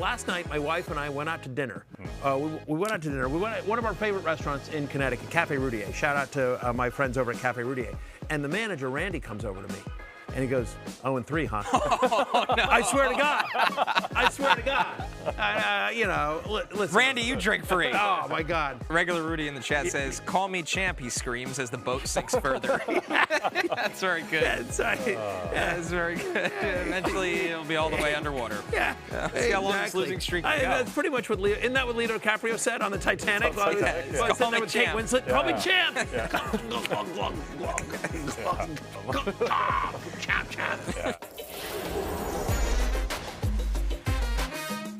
last night, my wife and I went out to dinner. We went out to dinner. We went at one of our favorite restaurants in Connecticut, Cafe Roudier. Shout out to my friends over at Cafe Roudier. And the manager, Randy, comes over to me. And he goes, 0-3, huh? Oh, no. I swear to God. I swear to God. Listen. Randy, you drink free. Oh, my God. Regular Rudy in the chat says, call me champ, he screams as the boat sinks further. That's very good. That's right. That's very good. Eventually, it'll be all the way underwater. Yeah. See how long this losing streak can go. That's pretty much what Leo, isn't that what Leonardo DiCaprio said on the Titanic? Call me champ. Winslet, call me champ. Champ.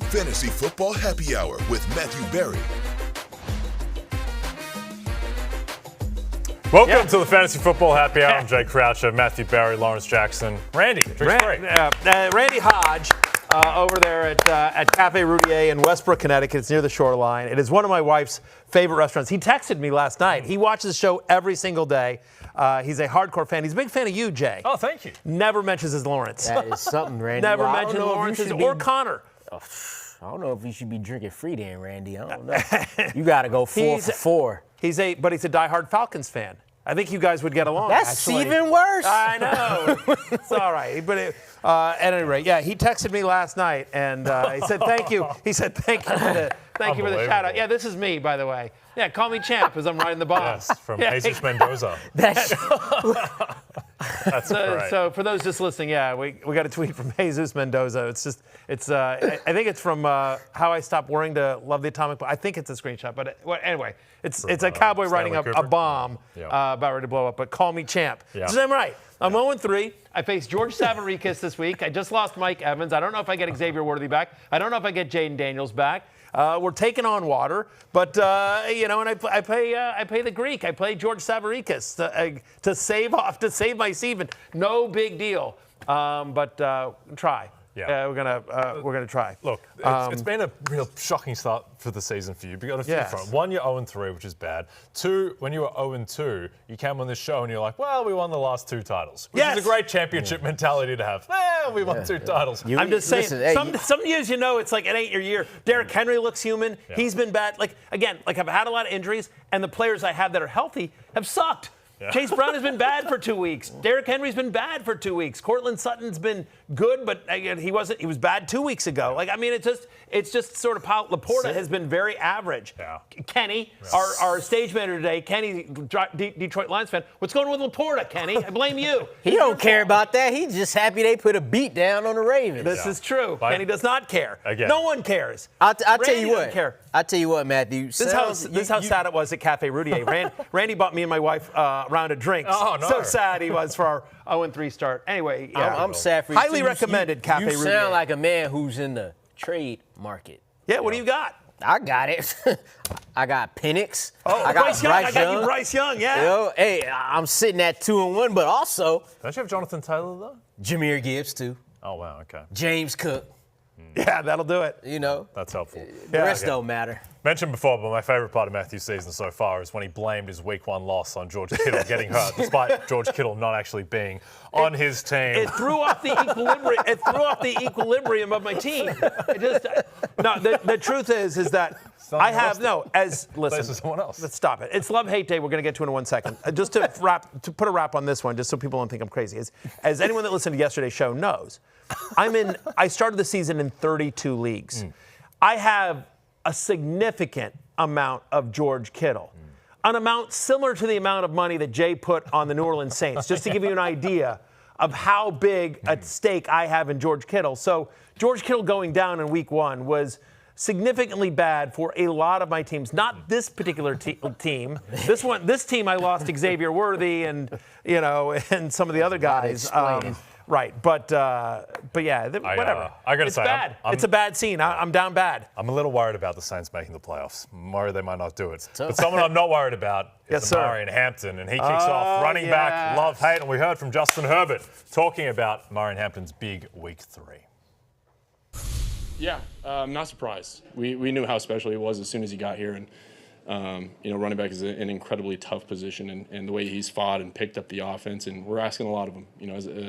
Fantasy Football Happy Hour with Matthew Berry. Welcome to the Fantasy Football Happy Hour. I'm Jay Croucher, Matthew Berry, Lawrence Jackson, Randy. Randy Hodge over there at Cafe Roudier in Westbrook, Connecticut. It's near the shoreline. It is one of my wife's favorite restaurants. He texted me last night. He watches the show every single day. He's a hardcore fan. He's a big fan of you, Jay. Oh, thank you. Never mentions his Lawrence. That is something, Randy. Never mentions Lawrence's or Connor. I don't know if you should be drinking free then, Randy. I don't know. You got to go 4 for 4. But he's a diehard Falcons fan. I think you guys would get along. That's actually. even worse. I know. It's all right. But at any rate, yeah, he texted me last night and he said thank you. He said thank you for the shout out. Yeah, this is me, by the way. Yeah, call me champ as I'm riding the bomb. Yes, from Jesus Mendoza. That's great. So for those just listening, yeah, we got a tweet from Jesus Mendoza. I think it's from How I Stopped Worrying to Love the Atomic Bomb. I think it's a screenshot, but anyway, it's a cowboy riding a bomb about ready to blow up. But call me champ. Yeah. So I'm right. I'm 0-3. I faced George Savarikas this week. I just lost Mike Evans. I don't know if I get Xavier Worthy back. I don't know if I get Jaden Daniels back. We're taking on water, but and I pay the Greek. I play George Savarikas to save my season. No big deal, but try. Yeah. We're gonna try. Look, it's been a real shocking start for the season for you. You've got a few fronts. One, you're 0-3, which is bad. Two, when you were 0-2, you came on this show and you're like, well, we won the last 2 titles. Which is a great championship mentality to have. We won 2 titles. I'm just saying, some years it's like it ain't your year. Derrick Henry looks human. Yeah. He's been bad. I've had a lot of injuries, and the players I have that are healthy have sucked. Yeah. Chase Brown has been bad for 2 weeks. Derrick Henry's been bad for 2 weeks. Courtland Sutton's been good, but he was bad 2 weeks ago. It's just sort of Laporta has been very average. Yeah. Kenny, our stage manager today, Kenny, Detroit Lions fan. What's going on with Laporta, Kenny? I blame you. He don't care about that. He's just happy they put a beat down on the Ravens. This is true. Kenny does not care. Again. No one cares. I'll tell you what. Care. I'll tell you what, Matthew. This is how sad it was at Cafe Roudier. Randy bought me and my wife a round of drinks. Oh, no. So sad he was for our 0-3 start. Anyway, yeah. I'm sad for you. Highly recommended Cafe Roudier. You sound like a man who's in the trade market. Yeah, what do you got? I got it. I got Penix. Oh, I got Bryce Young. I got you Bryce Young, yeah. Hey, I'm sitting at 2-1, but also. Don't you have Jonathan Taylor, though? Jahmyr Gibbs, too. Oh, wow, okay. James Cook. Yeah, that'll do it. That's helpful. The rest don't matter. Mentioned before, but my favorite part of Matthew's season so far is when he blamed his Week 1 loss on George Kittle getting hurt, despite George Kittle not actually being on his team. It threw off the equilibrium. It threw off the equilibrium of my team. The truth is that I have listen. Someone else. Let's stop it. It's love-hate day. We're going to get to it in 1 second. Just to put a wrap on this one, just so people don't think I'm crazy. As anyone that listened to yesterday's show knows, I started the season in 32 leagues. I have a significant amount of George Kittle, an amount similar to the amount of money that Jay put on the New Orleans Saints, just to give you an idea of how big a stake I have in George Kittle. So George Kittle going down in Week 1 was significantly bad for a lot of my teams. Not this particular team. This team I lost Xavier Worthy and some of the other guys. Right, but yeah, whatever. I gotta it's say, bad. It's a bad scene. I'm down bad. I'm a little worried about the Saints making the playoffs. I'm worried they might not do it. But someone I'm not worried about is Omarion Hampton, and he kicks off running back, love, hate, and we heard from Justin Herbert talking about Omarion Hampton's big Week 3. Yeah, I'm not surprised. We knew how special he was as soon as he got here, and running back is an incredibly tough position, and the way he's fought and picked up the offense, and we're asking a lot of him,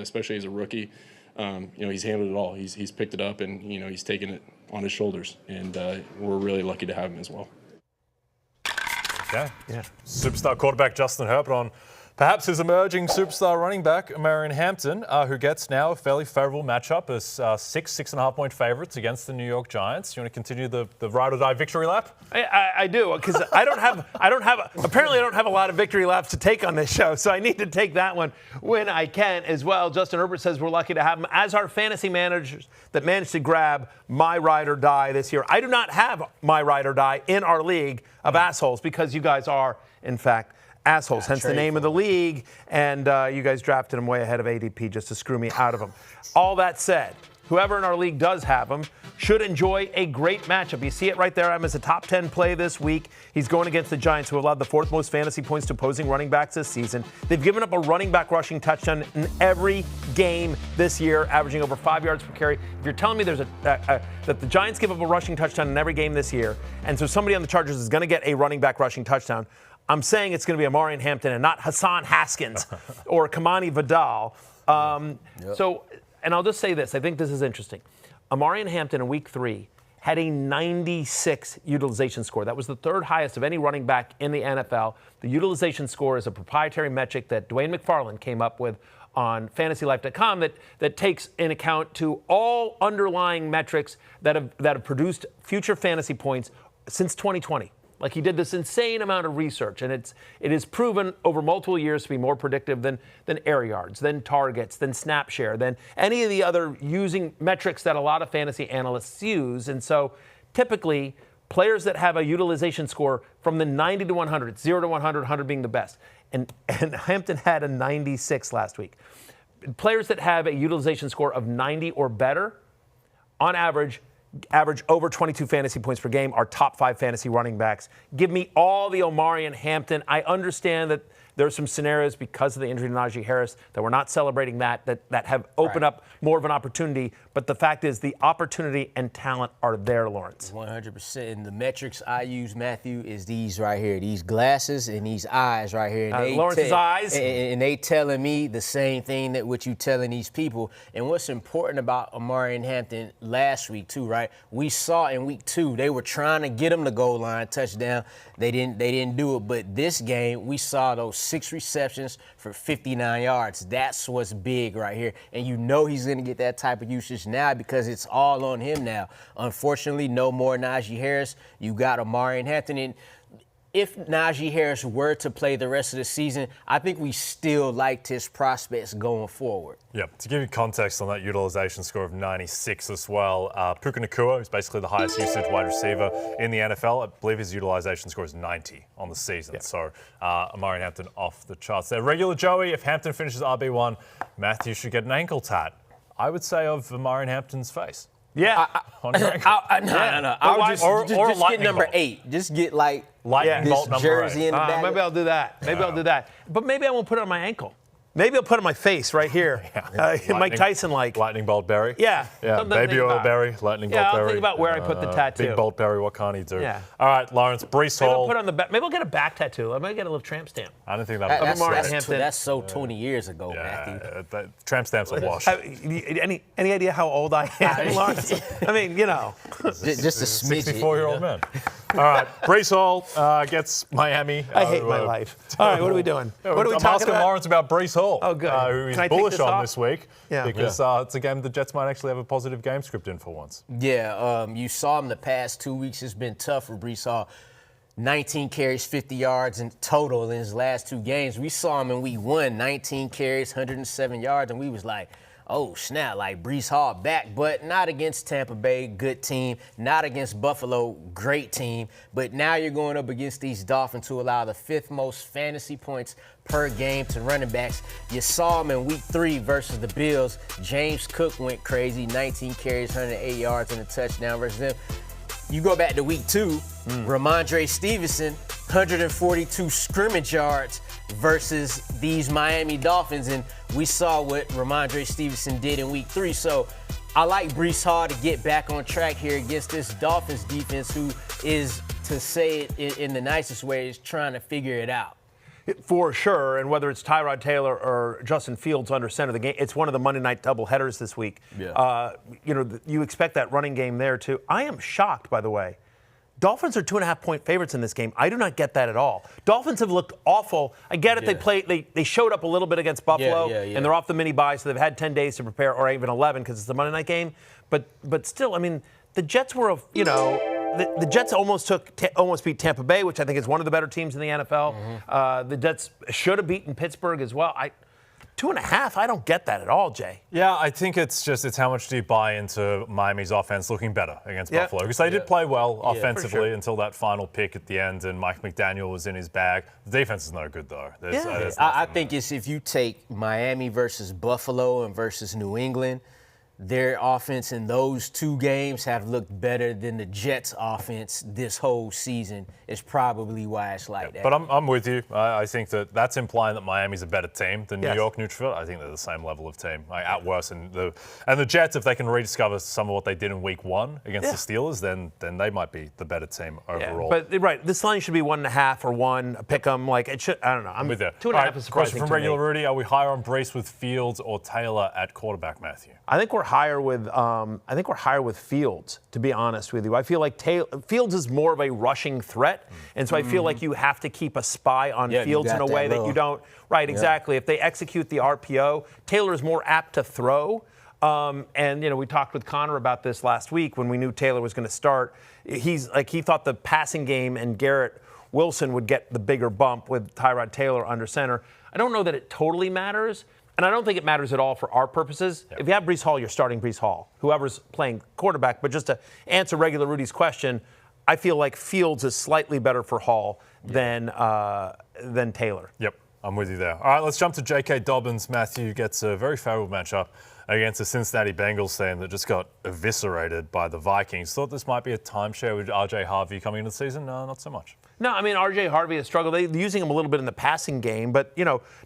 especially as a rookie. he's handled it all. He's picked it up, and he's taken it on his shoulders, and we're really lucky to have him as well. Okay. Yeah. Superstar quarterback Justin Herbert on perhaps his emerging superstar running back, Omarion Hampton, who gets now a fairly favorable matchup as 6.5 point favorites against the New York Giants. You want to continue the ride or die victory lap? I do, because apparently I don't have a lot of victory laps to take on this show, so I need to take that one when I can as well. Justin Herbert says we're lucky to have him as our fantasy managers that managed to grab my ride or die this year. I do not have my ride or die in our league of assholes because you guys are, in fact, assholes, hence the name of the league, and you guys drafted him way ahead of ADP just to screw me out of him. All that said, whoever in our league does have him should enjoy a great matchup. You see it right there. I'm as a top 10 play this week. He's going against the Giants, who have allowed the 4th most fantasy points to opposing running backs this season. They've given up a running back rushing touchdown in every game this year, averaging over 5 yards per carry. If you're telling me there's that the Giants give up a rushing touchdown in every game this year, and so somebody on the Chargers is going to get a running back rushing touchdown, I'm saying it's going to be Omarion Hampton and not Hassan Haskins or Kamani Vidal. So, and I'll just say this. I think this is interesting. Omarion Hampton in week 3 had a 96 utilization score. That was the 3rd highest of any running back in the NFL. The utilization score is a proprietary metric that Dwayne McFarland came up with on FantasyLife.com that takes in account to all underlying metrics that have produced future fantasy points since 2020. Like, he did this insane amount of research, and it is proven over multiple years to be more predictive than air yards, than targets, than snap share, than any of the other using metrics that a lot of fantasy analysts use. And so typically, players that have a utilization score from the 90 to 100, 0 to 100, 100 being the best, and Hampton had a 96 last week. Players that have a utilization score of 90 or better, on average over 22 fantasy points per game, are top 5 fantasy running backs. Give me all the Omarion Hampton. I understand that there are some scenarios because of the injury to Najee Harris that we're not celebrating that have opened up more of an opportunity. But the fact is the opportunity and talent are there, Lawrence. 100%. And the metrics I use, Matthew, is these right here, these glasses and these eyes right here. And Lawrence's eyes. And they telling me the same thing that what you telling these people. And what's important about Omarion Hampton last week too, right? We saw in week 2 they were trying to get him to goal line touchdown. They didn't do it. But this game we saw those 6 receptions for 59 yards. That's what's big right here. And you know he's going to get that type of usage now because it's all on him now. Unfortunately, no more Najee Harris. You got Omarion Hampton. And if Najee Harris were to play the rest of the season, I think we still liked his prospects going forward. Yeah, to give you context on that utilization score of 96 as well, Puka Nacua, who's basically the highest usage wide receiver in the NFL, I believe his utilization score is 90 on the season. Yeah. So Omarion Hampton off the charts there. Regular Joey, if Hampton finishes RB1, Matthew should get an ankle tat, I would say, of Omarion Hampton's face. Yeah. No. I'll just get number 8. Just get like lightning bolt number jersey 8. in the back. Maybe I'll do that. I'll do that. But maybe I won't put it on my ankle. Maybe I'll put it on my face right here. Mike Tyson-like. Lightning bolt berry. Yeah. Baby oil berry, lightning bolt berry. I'll think about where I put the tattoo. Big bolt berry, what can't he do? Yeah. All right, Lawrence, Breece Hall. Maybe I'll get a back tattoo. I might get a little tramp stamp. I don't think that That's so 20 years ago, Matthew. Tramp stamps are washed. Any idea how old I am, Lawrence? I mean, you know. Just a smidge. 64-year-old man. All right, Breece Hall gets Miami. I hate my life. All right, what are we doing? What are we I'm asking Lawrence about Breece Hall. Oh, good. Who he's bullish on this week. Yeah. Because it's a game the Jets might actually have a positive game script in for once. Yeah, you saw him the past 2 weeks. It's been tough for Breece Hall. 19 carries, 50 yards in total in his last 2 games. We saw him in week 1, 19 carries, 107 yards, and we was like, oh, snap, like Breece Hall back, but not against Tampa Bay, good team, not against Buffalo, great team, but now you're going up against these Dolphins who allow the 5th most fantasy points per game to running backs. You saw him in week 3 versus the Bills. James Cook went crazy, 19 carries, 108 yards and a touchdown versus them. You go back to week 2, Rhamondre Stevenson, 142 scrimmage yards versus these Miami Dolphins, and we saw what Rhamondre Stevenson did in week 3. So I like Breece Hall to get back on track here against this Dolphins defense who is, to say it in the nicest way, is trying to figure it out. For sure, and whether it's Tyrod Taylor or Justin Fields under center, the game, it's one of the Monday night doubleheaders this week. Yeah. You expect that running game there, too. I am shocked, by the way. Dolphins are 2.5-point favorites in this game. I do not get that at all. Dolphins have looked awful. I get it. They showed up a little bit against Buffalo, and they're off the mini bye, so they've had 10 days to prepare, or even 11 because it's the Monday night game. But still, I mean, the Jets were, the Jets almost beat Tampa Bay, which I think is one of the better teams in the NFL. Mm-hmm. The Jets should have beaten Pittsburgh as well. 2.5, I don't get that at all, Jay. Yeah, I think it's how much do you buy into Miami's offense looking better against Buffalo? Because they did play well offensively until that final pick at the end and Mike McDaniel was in his bag. The defense is no good, though. I think it's if you take Miami versus Buffalo and versus New England, their offense in those two games have looked better than the Jets' offense this whole season. Is probably why it's like that. But I'm with you. I think that's implying that Miami's a better team than New York Neutralfield. I think they're the same level of team, at worst. And the Jets, if they can rediscover some of what they did in Week 1 against the Steelers, then they might be the better team overall. But this line should be 1.5 or 1. Pick them like it should. I don't know. I'm with you. 2.5 is surprising. Question from to Regular me. Rudy: are we higher on Breece with Fields or Taylor at quarterback, Matthew? I think we're higher with Fields, to be honest with you. I feel like Fields is more of a rushing threat, and so I feel like you have to keep a spy on Fields in a way that you don't. Right, exactly. If they execute the RPO, Taylor is more apt to throw. And we talked with Connor about this last week when we knew Taylor was going to start. He thought the passing game and Garrett Wilson would get the bigger bump with Tyrod Taylor under center. I don't know that it totally matters. And I don't think it matters at all for our purposes. If you have Breece Hall, you're starting Breece Hall, whoever's playing quarterback. But just to answer Regular Rudy's question, I feel like Fields is slightly better for Hall than Taylor. Yep, I'm with you there. All right, let's jump to J.K. Dobbins. Matthew gets a very favorable matchup against the Cincinnati Bengals team that just got eviscerated by the Vikings. Thought this might be a timeshare with R.J. Harvey coming into the season? No, not so much. No, I mean, R.J. Harvey has struggled. They're using him a little bit in the passing game, but,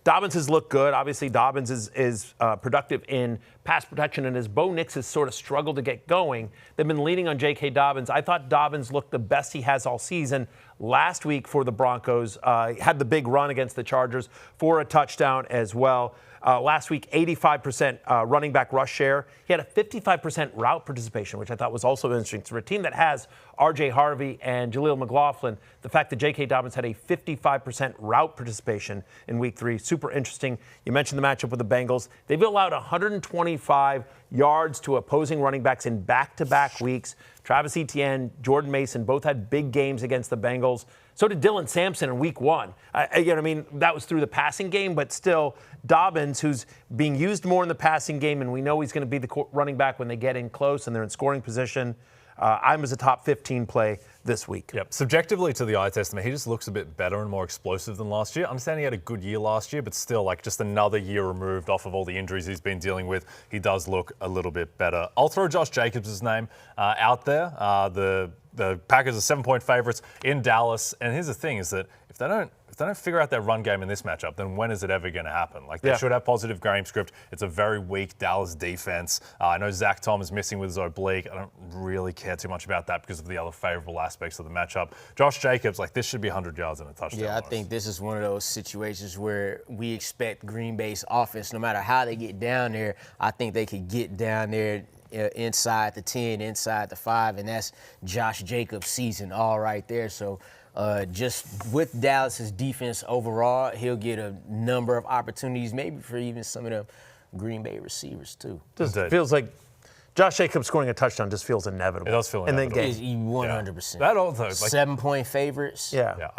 Dobbins has looked good. Obviously, Dobbins is productive in pass protection, and as Bo Nix has sort of struggled to get going, they've been leaning on J.K. Dobbins. I thought Dobbins looked the best he has all season. Last week for the Broncos, had the big run against the Chargers for a touchdown as well. Last week, 85% running back rush share. He had a 55% route participation, which I thought was also interesting. For a team that has R.J. Harvey and Jaleel McLaughlin, the fact that J.K. Dobbins had a 55% route participation in Week 3, super interesting. You mentioned the matchup with the Bengals. They've allowed 125 yards to opposing running backs in back-to-back weeks. Travis Etienne, Jordan Mason both had big games against the Bengals. So did Dylan Sampson in Week 1. That was through the passing game, but still, Dobbins, who's being used more in the passing game, and we know he's going to be the running back when they get in close and they're in scoring position. I'm as a top 15 play this week. Yep. Subjectively to the eye test, he just looks a bit better and more explosive than last year. I understand he had a good year last year, but still, just another year removed off of all the injuries he's been dealing with, he does look a little bit better. I'll throw Josh Jacobs' name out there. The Packers are 7-point favorites in Dallas, and here's the thing: is that if they don't figure out their run game in this matchup, then when is it ever going to happen? They should have positive game script. It's a very weak Dallas defense. I know Zach Tom is missing with his oblique. I don't really care too much about that because of the other favorable aspects of the matchup. Josh Jacobs, this should be 100 yards and a touchdown. Yeah, I think this is one of those situations where we expect Green Bay's offense, no matter how they get down there, I think they could get down there inside the 10, inside the 5, and that's Josh Jacobs' season all right there. So just with Dallas's defense overall, he'll get a number of opportunities, maybe for even some of the Green Bay receivers too. Just feels like Josh Jacobs scoring a touchdown just feels inevitable. It does feel inevitable. Is 100%. That also 7-point favorites. Yeah.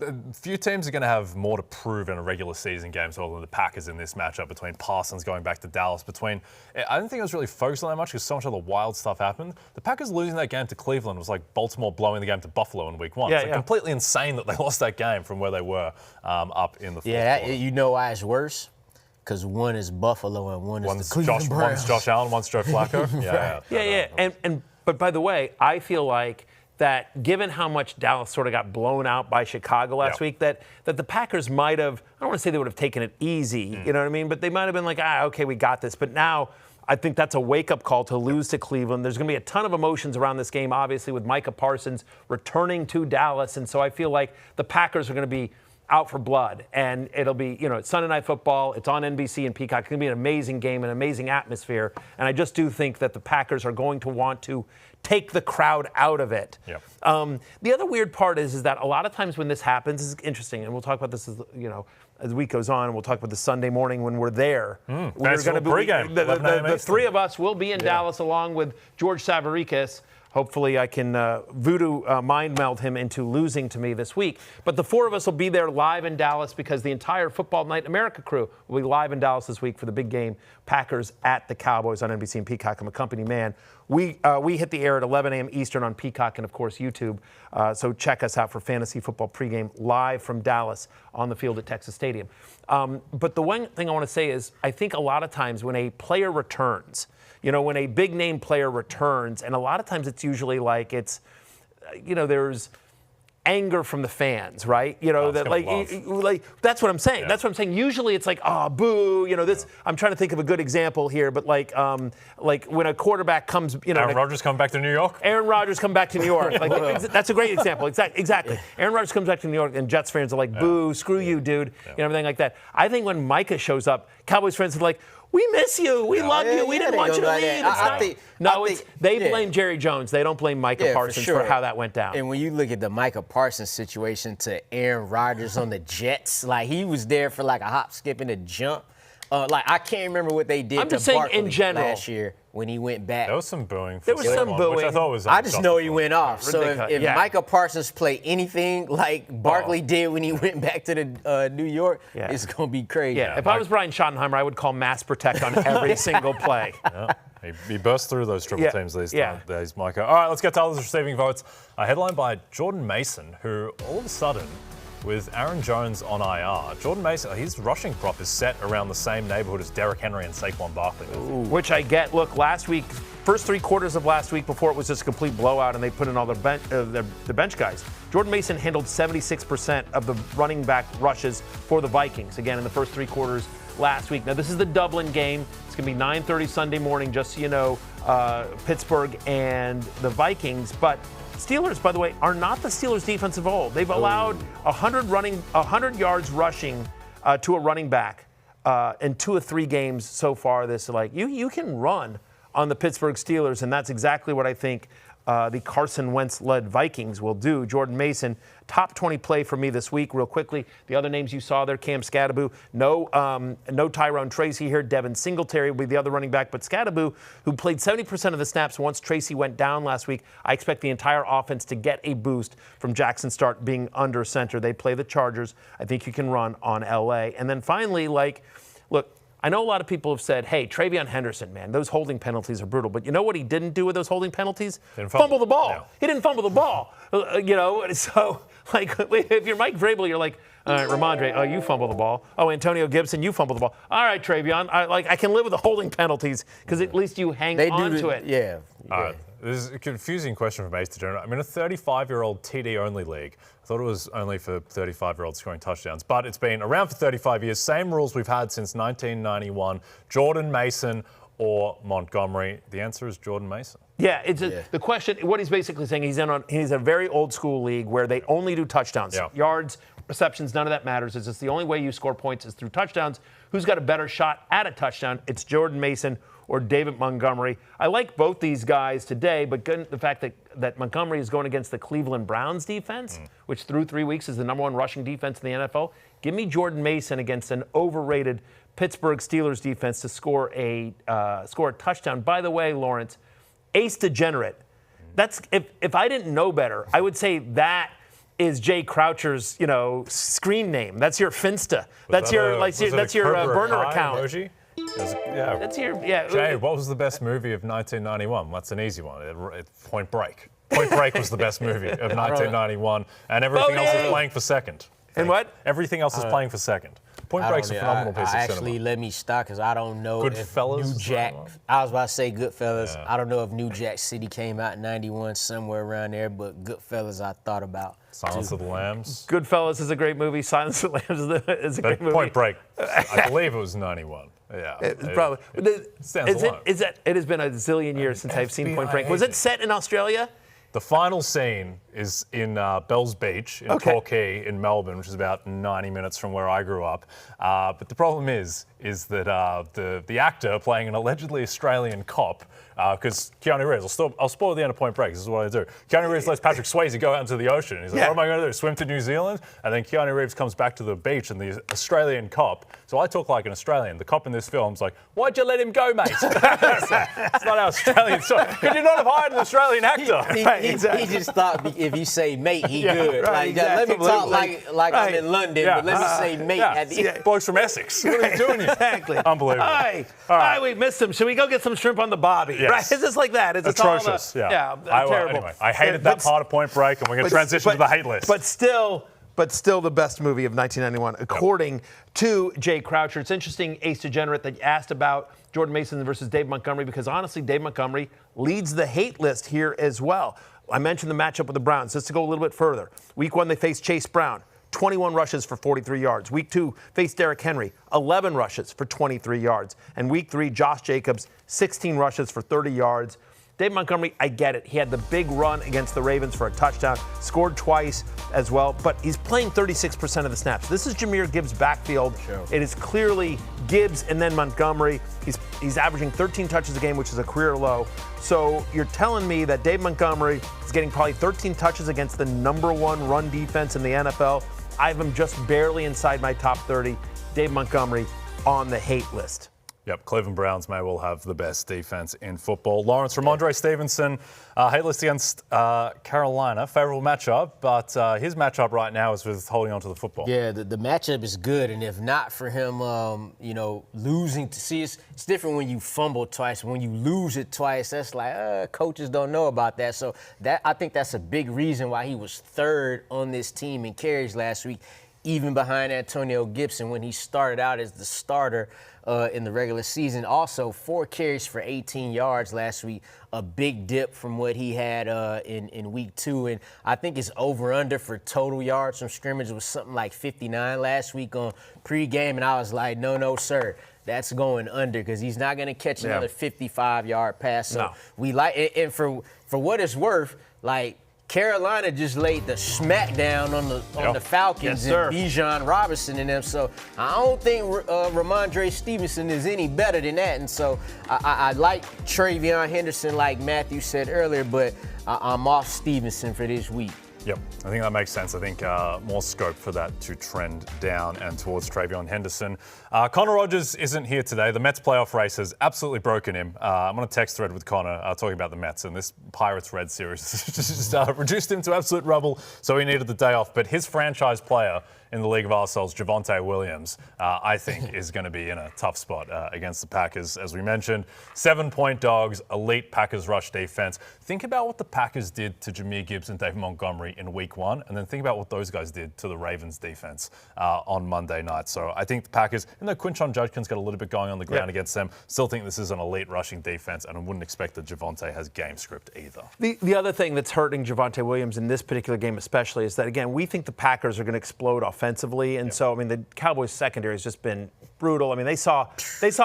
A few teams are going to have more to prove in a regular season game, so than the Packers in this matchup between Parsons going back to Dallas. I don't think it was really focused on that much because so much of the wild stuff happened. The Packers losing that game to Cleveland was like Baltimore blowing the game to Buffalo in Week 1. It's completely insane that they lost that game from where they were up in the fourth quarter. You know why it's worse? Because one is Buffalo and one's the Cleveland Browns. One's Josh Allen, one's Joe Flacco. But by the way, I feel like that given how much Dallas sort of got blown out by Chicago last week, that the Packers might have, I don't want to say they would have taken it easy, you know what I mean? But they might have been like, okay, we got this. But now I think that's a wake-up call to lose to Cleveland. There's going to be a ton of emotions around this game, obviously, with Micah Parsons returning to Dallas. And so I feel like the Packers are going to be out for blood. And it'll be, it's Sunday Night Football. It's on NBC and Peacock. It's going to be an amazing game, an amazing atmosphere. And I just do think that the Packers are going to want to take the crowd out of it. Yep. The other weird part is that a lot of times when this happens, is interesting, and we'll talk about this as the week goes on. We'll talk about the Sunday morning when we're there. We're going to be pregame. The three of us will be in Dallas along with George Savaricas. Hopefully I can voodoo mind meld him into losing to me this week. But the four of us will be there live in Dallas because the entire Football Night America crew will be live in Dallas this week for the big game, Packers at the Cowboys on NBC and Peacock. I'm a company man. We hit the air at 11 a.m. Eastern on Peacock and, of course, YouTube. So check us out for Fantasy Football pregame live from Dallas on the field at Texas Stadium. But the one thing I want to say is I think a lot of times when a player returns, when a big name player returns, and a lot of times it's usually like there's anger from the fans, right? That's what I'm saying. Yeah. That's what I'm saying. Usually it's like, oh, boo, this. I'm trying to think of a good example here, but like when a quarterback comes, Aaron Rodgers come back to New York. Aaron Rodgers come back to New York. That's a great example. Exactly. Aaron Rodgers comes back to New York, and Jets fans are like, boo, screw you, dude, everything like that. I think when Micah shows up, Cowboys fans are like, we miss you. We love you. We didn't want you to leave. They blame Jerry Jones. They don't blame Micah Parsons for how that went down. And when you look at the Micah Parsons situation to Aaron Rodgers on the Jets, he was there for a hop, skip, and a jump. I can't remember what they did to Barkley last year when he went back. There was some booing. There was some booing. Which I thought was I just know he went off. So if Micah Parsons play anything like Barkley did when he went back to the New York, it's going to be crazy. Yeah, if I was Brian Schottenheimer, I would call mass protect on every single play. Yeah. He burst through those triple teams these days, Micah. All right, let's get to others receiving votes. Headlined by Jordan Mason, who all of a sudden, with Aaron Jones on IR, Jordan Mason, his rushing prop is set around the same neighborhood as Derrick Henry and Saquon Barkley. Which I get. Look, last week, first 3 quarters of last week before it was just a complete blowout and they put in all the bench guys, Jordan Mason handled 76% of the running back rushes for the Vikings, again, in the first 3 quarters last week. Now, this is the Dublin game. It's going to be 9:30 Sunday morning, just so you know, Pittsburgh and the Vikings. But Steelers, by the way, are not the Steelers' defense of old. They've allowed 100 yards rushing to a running back in 2 of 3 games so far. You can run on the Pittsburgh Steelers, and that's exactly what I think the Carson Wentz-led Vikings will do. Jordan Mason, top 20 play for me this week. Real quickly, the other names you saw there, Cam Skattebo, no Tyrone Tracy here. Devin Singletary will be the other running back, but Skattebo, who played 70% of the snaps once Tracy went down last week, I expect the entire offense to get a boost from Jaxson start being under center. They play the Chargers. I think you can run on LA. And then finally, look, I know a lot of people have said, hey, TreVeyon Henderson, man, those holding penalties are brutal. But you know what he didn't do with those holding penalties? Fumble the ball. No. He didn't fumble the ball. So, if you're Mike Vrabel, you're like, all right, Rhamondre, you fumble the ball. Oh, Antonio Gibson, you fumble the ball. All right, TreVeyon, I can live with the holding penalties because at least you hang on to it. Yeah. This is a confusing question from Ace to General. I'm in a 35-year-old TD-only league. I thought it was only for 35-year-olds scoring touchdowns, but it's been around for 35 years. Same rules we've had since 1991. Jordan Mason or Montgomery. The answer is Jordan Mason. Yeah, the question, what he's basically saying, he's a very old-school league where they only do touchdowns. Yeah. Yards, receptions, none of that matters. It's just the only way you score points is through touchdowns. Who's got a better shot at a touchdown? It's Jordan Mason or David Montgomery. I like both these guys today, but given the fact that Montgomery is going against the Cleveland Browns defense, which through 3 weeks is the #1 rushing defense in the NFL, give me Jordan Mason against an overrated Pittsburgh Steelers defense to score a touchdown. By the way, Lawrence, Ace Degenerate. That's if I didn't know better, I would say that is Jay Croucher's, screen name. That's your Finsta. That's your burner account. Emoji? That's your Jay, what was the best movie of 1991? That's an easy one. Point Break. Point Break was the best movie of 1991, and everything else is playing for second. And what? Everything else is playing for second. Point Break's a phenomenal piece of cinema. Actually, let me stop because I don't know Goodfellas, if New Jack. I was about to say Goodfellas. Yeah. I don't know if New Jack City came out in '91, somewhere around there, but Goodfellas I thought about. Silence of the Lambs. Goodfellas is a great movie. Silence of the Lambs is a great movie. Point Break, I believe it was '91. Yeah, it's probably. It has been a zillion years since I've seen Point Break. Was it set in Australia? The final scene is in Bells Beach in Torquay in Melbourne, which is about 90 minutes from where I grew up. But the problem is that the actor playing an allegedly Australian cop, because Keanu Reeves, I'll spoil the end of Point Break, this is what I do. Keanu Reeves lets Patrick Swayze go out into the ocean. He's like, what am I going to do, swim to New Zealand? And then Keanu Reeves comes back to the beach and the Australian cop, so I talk like an Australian. The cop in this film's like, why'd you let him go, mate? It's not our Australian story. Could you not have hired an Australian actor? He just thought if you say mate, he good. Right, Let me talk like I'm in London, but let me say mate. At the Boys from Essex. What are you doing here? Exactly. Unbelievable. All right, we missed him. Should we go get some shrimp on the bobby? Yes. Right? It's just like that. It's atrocious. terrible. Anyway, I hated that part of Point Break, and we're going to transition to the hate list. But still the best movie of 1991, according to Jay Croucher. It's interesting, Ace Degenerate, that you asked about Jordan Mason versus Dave Montgomery, because honestly, Dave Montgomery leads the hate list here as well. I mentioned the matchup with the Browns. Just to go a little bit further. Week 1, they faced Chase Brown. 21 rushes for 43 yards. Week 2, faced Derrick Henry, 11 rushes for 23 yards. And Week 3, Josh Jacobs, 16 rushes for 30 yards. Dave Montgomery, I get it. He had the big run against the Ravens for a touchdown, scored twice as well, but he's playing 36% of the snaps. This is Jahmyr Gibbs' backfield. Sure. It is clearly Gibbs and then Montgomery. He's averaging 13 touches a game, which is a career low. So you're telling me that Dave Montgomery is getting probably 13 touches against the #1 run defense in the NFL. I have him just barely inside my top 30. Dave Montgomery on the hate list. Yep, Cleveland Browns may well have the best defense in football. Lawrence, Rhamondre Stevenson, hate list against Carolina. Favorable matchup, but his matchup right now is with holding on to the football. Yeah, the matchup is good, and if not for him, losing to see, it's different when you fumble twice. When you lose it twice, that's like, coaches don't know about that. So I think that's a big reason why he was third on this team in carries last week, even behind Antonio Gibson when he started out as the starter in the regular season. Also, 4 carries for 18 yards last week, a big dip from what he had in week 2. And I think his over-under for total yards from scrimmage was something like 59 last week on pregame. And I was like, no, sir. That's going under because he's not going to catch another 55-yard pass. So we like, and for what it's worth, like, Carolina just laid the smackdown on the Falcons and Bijan Robinson and them. So I don't think Rhamondre Stevenson is any better than that. And so I like TreVeyon Henderson, like Matthew said earlier, but I'm off Stevenson for this week. Yep, I think that makes sense. I think more scope for that to trend down and towards TreVeyon Henderson. Connor Rogers isn't here today. The Mets playoff race has absolutely broken him. I'm on a text thread with Connor talking about the Mets, and this Pirates-Red series just reduced him to absolute rubble, so he needed the day off. But his franchise player in the League of Ourselves, Javonte Williams, I think is going to be in a tough spot against the Packers. As we mentioned, 7-point dogs, elite Packers rush defense. Think about what the Packers did to Jahmyr Gibbs and David Montgomery in week 1, and then think about what those guys did to the Ravens defense on Monday night. So I think the Packers, even though Quinton Judkins got a little bit going on the ground against them, still think this is an elite rushing defense, and I wouldn't expect that Javonte has game script either. The other thing that's hurting Javonte Williams in this particular game especially is that, again, we think the Packers are going to explode offensively, and so, I mean, the Cowboys secondary has just been brutal. I mean, they saw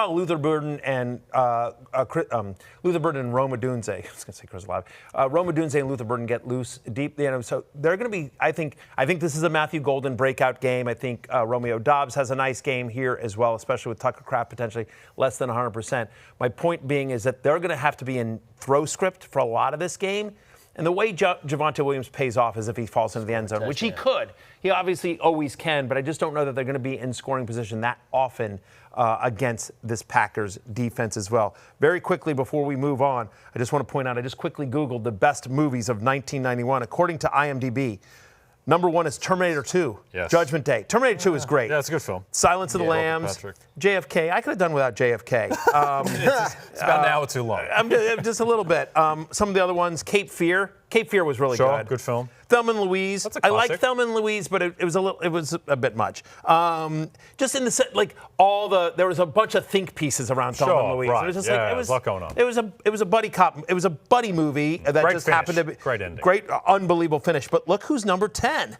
Luther Burden and Rome Odunze. I was going to say Chris Olave. Rome Odunze and Luther Burden get loose deep. So they're going to be. I think this is a Matthew Golden breakout game. I think Romeo Dobbs has a nice game here as well, especially with Tucker Kraft potentially less than 100%. My point being is that they're going to have to be in throw script for a lot of this game. And the way Javonte Williams pays off is if he falls into the end zone, which he could. He obviously always can, but I just don't know that they're going to be in scoring position that often against this Packers defense as well. Very quickly, before we move on, I just want to point out, I just quickly Googled the best movies of 1991. According to IMDb, number 1 is Terminator 2, Judgment Day. Terminator 2 is great. Yeah, it's a good film. Silence of the Lambs, JFK. I could have done without JFK. It's about an hour too long. Just a little bit. Some of the other ones, Cape Fear. Cape Fear was really good. Good film. Thelma and Louise. That's a classic. I like Thelma and Louise, but it was a bit much. Just in the there was a bunch of think pieces around Thelma and Louise. Right. It was just there was a lot going on. It was a buddy cop. It was a buddy movie that great just finish. happened to be great ending. Great, unbelievable finish. But look who's number 10.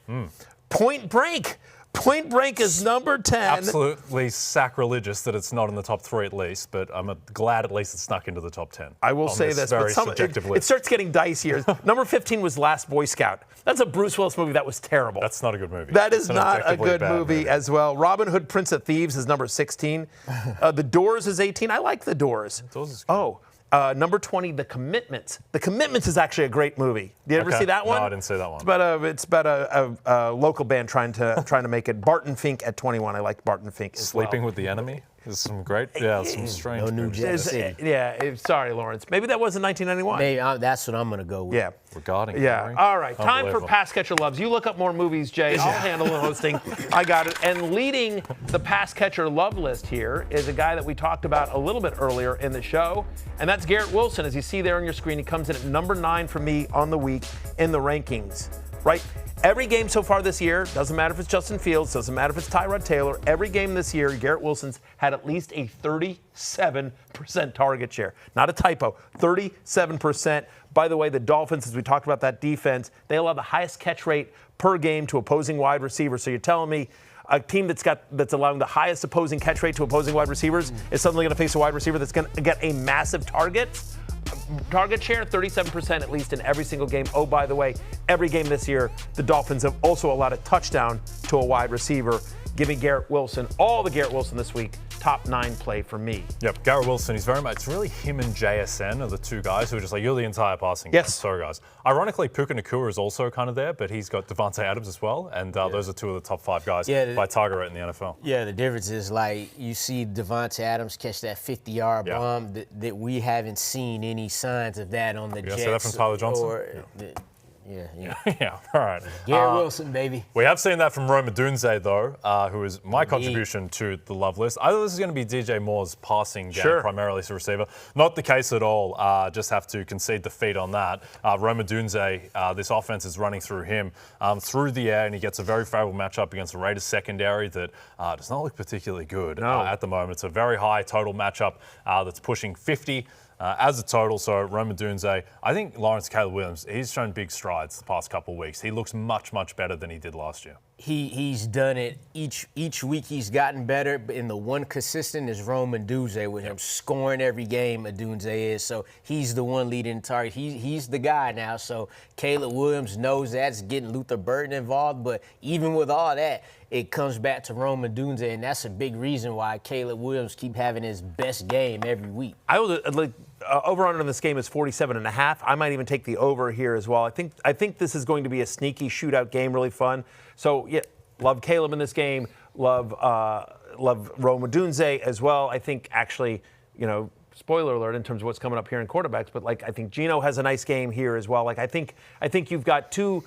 Point Break. Point Break is number 10. Absolutely sacrilegious that it's not in the top 3 at least, but I'm glad at least it snuck into the top 10. I will say this, very but subjective list. it starts getting dicier. Number 15 was Last Boy Scout. That's a Bruce Willis movie that was terrible. That's not a good movie. That is It's an not a objectively good bad movie as well. Robin Hood, Prince of Thieves is number 16. The Doors is 18. I like The Doors. Doors is good. Oh. Number 20, The Commitments. The Commitments is actually a great movie. Did you ever see that one? No, I didn't see that one. It's about a local band trying to make it. Barton Fink at 21. I liked Barton Fink as well. Sleeping with the Enemy? There's some great, some strange No New movies. Jack City. Sorry, Lawrence. Maybe that was in 1991. Maybe that's what I'm going to go with. Yeah. Regarding Yeah. Henry? All right. Time for Unbelievable. Pass Catcher Loves. You look up more movies, Jay. I'll handle the hosting. I got it. And leading the Pass Catcher Love list here is a guy that we talked about a little bit earlier in the show, and that's Garrett Wilson. As you see there on your screen, he comes in at number 9 for me on the week in the rankings. Right? Every game so far this year, doesn't matter if it's Justin Fields, doesn't matter if it's Tyrod Taylor, every game this year, Garrett Wilson's had at least a 37% target share. Not a typo, 37%. By the way, the Dolphins, as we talked about that defense, they allow the highest catch rate per game to opposing wide receivers. So you're telling me a team that's allowing the highest opposing catch rate to opposing wide receivers is suddenly going to face a wide receiver that's going to get a massive target share, 37% at least in every single game. Oh, by the way, every game this year, the Dolphins have also allowed a touchdown to a wide receiver, giving Garrett Wilson, all the Garrett Wilson this week, top 9 play for me. Yep, Garrett Wilson, he's very much, it's really him and JSN are the two guys who are just like, you're the entire passing game. Yes. Sorry, guys. Ironically, Puka Nacua is also kind of there, but he's got Davante Adams as well, and those are two of the top 5 guys by target rate in the NFL. Yeah, the difference is like you see Davante Adams catch that 50-yard bomb that we haven't seen any signs of that on the Jets. See that from Tyler Johnson? Yeah, all right. Garrett Wilson, baby. We have seen that from Odunze, though, who is my contribution to the love list. I thought this is going to be DJ Moore's passing game, primarily as a receiver. Not the case at all. Just have to concede defeat on that. Odunze, this offense is running through him through the air, and he gets a very favorable matchup against the Raiders secondary that does not look particularly good at the moment. It's a very high total matchup that's pushing 50. As a total, so Odunze, I think Lawrence Caleb Williams, he's shown big strides the past couple of weeks. He looks much, much better than he did last year. He's done it each week. He's gotten better, and the one consistent is Odunze with him scoring every game. Odunze is so he's the one leading target. He's the guy now. So Caleb Williams knows that's getting Luther Burden involved. But even with all that, it comes back to Odunze, and that's a big reason why Caleb Williams keep having his best game every week. I would over-under in this game is 47.5. I might even take the over here as well. I think this is going to be a sneaky shootout game, really fun. So, yeah, love Caleb in this game. Love Odunze as well. I think actually, spoiler alert in terms of what's coming up here in quarterbacks, but I think Geno has a nice game here as well. I think you've got two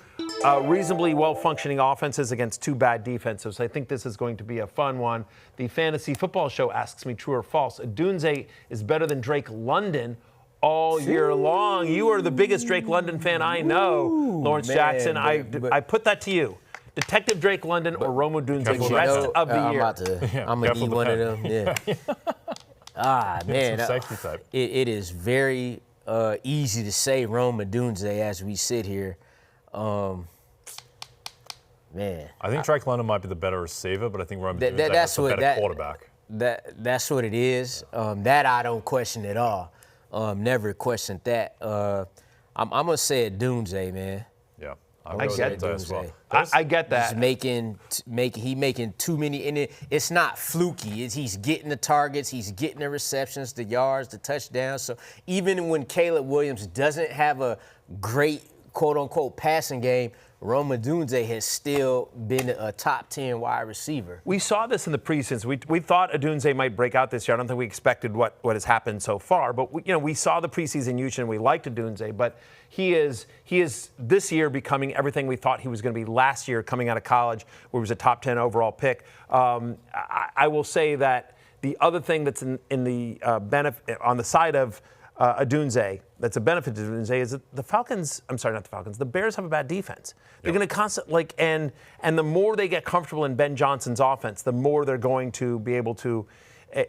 reasonably well-functioning offenses against two bad defenses. So I think this is going to be a fun one. The Fantasy Football Show asks me true or false. Odunze is better than Drake London all year long. You are the biggest Drake London fan I know, Lawrence Jackson. I put that to you. Detective Drake London or Odunze the rest of the year. I'm going to need one of them. Yeah. Man. Safety type. It is very easy to say Odunze as we sit here. Man. I think Drake London might be the better receiver, but I think Odunze is the better quarterback. That's what it is. That I don't question at all. Never questioned that. I'm going to say Odunze, man. Yeah. I get that as well. I get that. He's making too many, and it's not fluky. He's getting the targets, he's getting the receptions, the yards, the touchdowns. So even when Caleb Williams doesn't have a great quote-unquote passing game, Odunze has still been a top 10 wide receiver. We saw this in the preseason. We thought Odunze might break out this year. I don't think we expected what has happened so far. But we saw the preseason usage and we liked Odunze. But he is this year becoming everything we thought he was going to be last year coming out of college, where he was a top 10 overall pick. I will say that the other thing that's in the benefit on the side of Odunze, that's a benefit to Odunze, is that the Bears have a bad defense. They're going to constantly, and the more they get comfortable in Ben Johnson's offense, the more they're going to be able to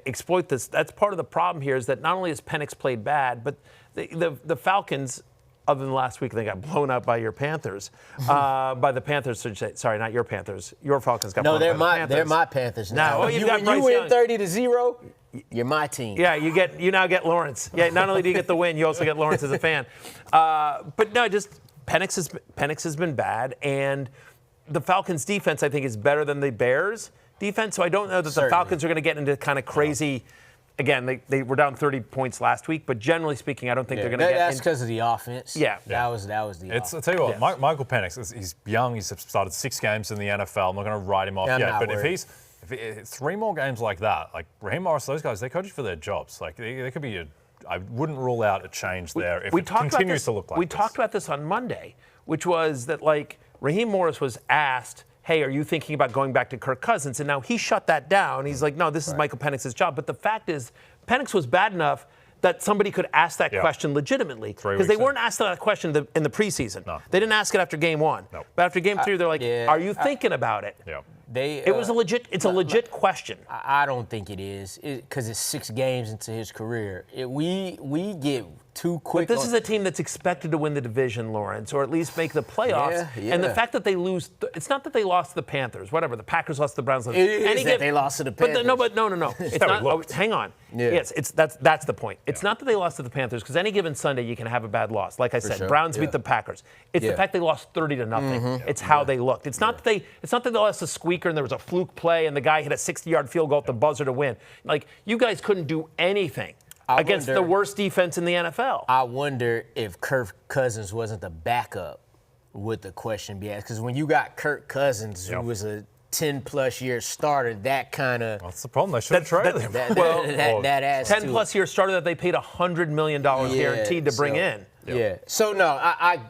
exploit this. That's part of the problem here, is that not only has Penix played bad, but the Falcons other than last week they got blown out by your Panthers. By the Panthers, sorry, not your Panthers. Your Falcons got blown out by the Panthers. They're my Panthers now. Well, When got you win 30-0, you're my team. Yeah, you now get Lawrence. Yeah, not only do you get the win, you also get Lawrence as a fan. But no, just Penix has been bad, and the Falcons' defense I think is better than the Bears' defense. So I don't know that the Falcons are going to get into kind of crazy. Again, they were down 30 points last week, but generally speaking, I don't think they're going to get. That's because of the offense. Yeah, that was the. Offense. I'll tell you what, Michael Penix, he's young. He's started 6 games in the NFL. I'm not going to write him off yet, but if 3 more games like that, like Raheem Morris, those guys, they coach for their jobs. Like they could be I wouldn't rule out a change there if it continues to look like this. We talked about this on Monday, which was that like Raheem Morris was asked, hey, are you thinking about going back to Kirk Cousins? And now he shut that down. He's like, no, this is Michael Penix's job. But the fact is, Penix was bad enough that somebody could ask that question legitimately. Because they weren't asked that question in the preseason. No. They didn't ask it after game 1. No. But after game 3, they're like, are you thinking about it? Yeah. It's a legit question. I don't think it is, because it's 6 games into his career. We get too quick. But this is a team that's expected to win the division, Lawrence, or at least make the playoffs. Yeah. And the fact that they lose, it's not that they lost to the Panthers, whatever. The Packers lost to the Browns. It is that they lost to the Panthers. But no. It's not. Hang on. Yeah. Yes, that's the point. It's not that they lost to the Panthers, because any given Sunday you can have a bad loss. Like I said, Browns beat the Packers. It's the fact they lost 30-0. Mm-hmm. It's how they looked. It's not that they lost a squeaker and there was a fluke play and the guy hit a 60-yard field goal at the buzzer to win. Like, you guys couldn't do anything against the worst defense in the NFL. I wonder if Kirk Cousins wasn't the backup, would the question be asked? Because when you got Kirk Cousins, who was a 10-plus year starter, that kind of... That's the problem. They should have traded him. That adds 10-plus year starter that they paid $100 million guaranteed to bring in. Yeah. So, no, I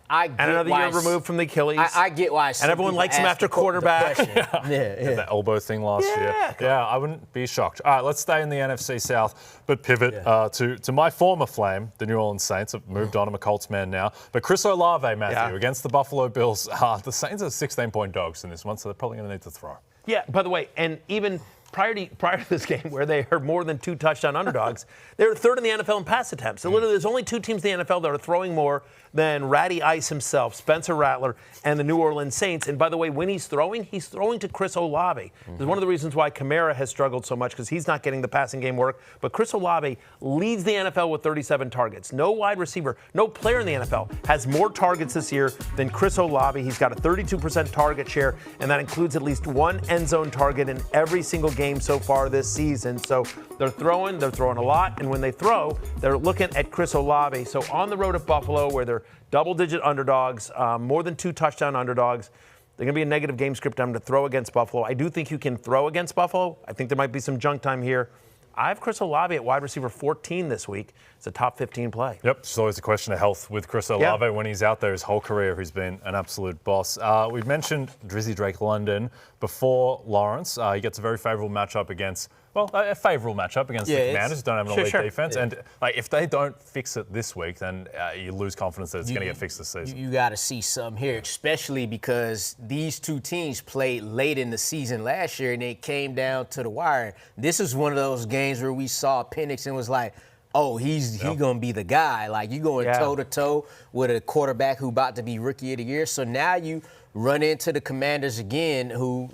get and another year removed from the Achilles. I get why. And everyone likes him after quarterback. That elbow thing last year. Yeah, I wouldn't be shocked. All right, let's stay in the NFC South, but pivot to my former flame, the New Orleans Saints. I've moved on. I'm a Colts man now. But Chris Olave, Matthew, against the Buffalo Bills. The Saints are 16-point dogs in this one, so they're probably going to need to throw. Yeah, by the way, and even prior to this game where they are more than 2 touchdown underdogs, they're 3rd in the NFL in pass attempts. So literally there's only 2 teams in the NFL that are throwing more than Ratty Ice himself, Spencer Rattler, and the New Orleans Saints. And by the way, when he's throwing to Chris Olave. This is one of the reasons why Kamara has struggled so much, because he's not getting the passing game work. But Chris Olave leads the NFL with 37 targets. No wide receiver, no player in the NFL has more targets this year than Chris Olave. He's got a 32% target share, and that includes at least 1 end zone target in every single game so far this season. So they're throwing a lot, and when they throw, they're looking at Chris Olave. So on the road at Buffalo, where they're double-digit underdogs, more than 2 touchdown underdogs, they're going to be a negative game script time to throw against Buffalo. I do think you can throw against Buffalo. I think there might be some junk time here. I have Chris Olave at wide receiver 14 this week. It's a top 15 play. Yep, it's always a question of health with Chris Olave. When he's out there his whole career, he's been an absolute boss. We've mentioned Drizzy Drake London before Lawrence. He gets a very favourable matchup against, a favourable matchup against the Commanders, who don't have an elite defense. And if they don't fix it this week, then you lose confidence that it's going to get fixed this season. You got to see something here, especially because these 2 teams played late in the season last year and it came down to the wire. This is one of those games where we saw Penix and was like, oh, he's going to be the guy. Like, you going toe-to-toe with a quarterback who about to be Rookie of the Year. So now you run into the Commanders again, who,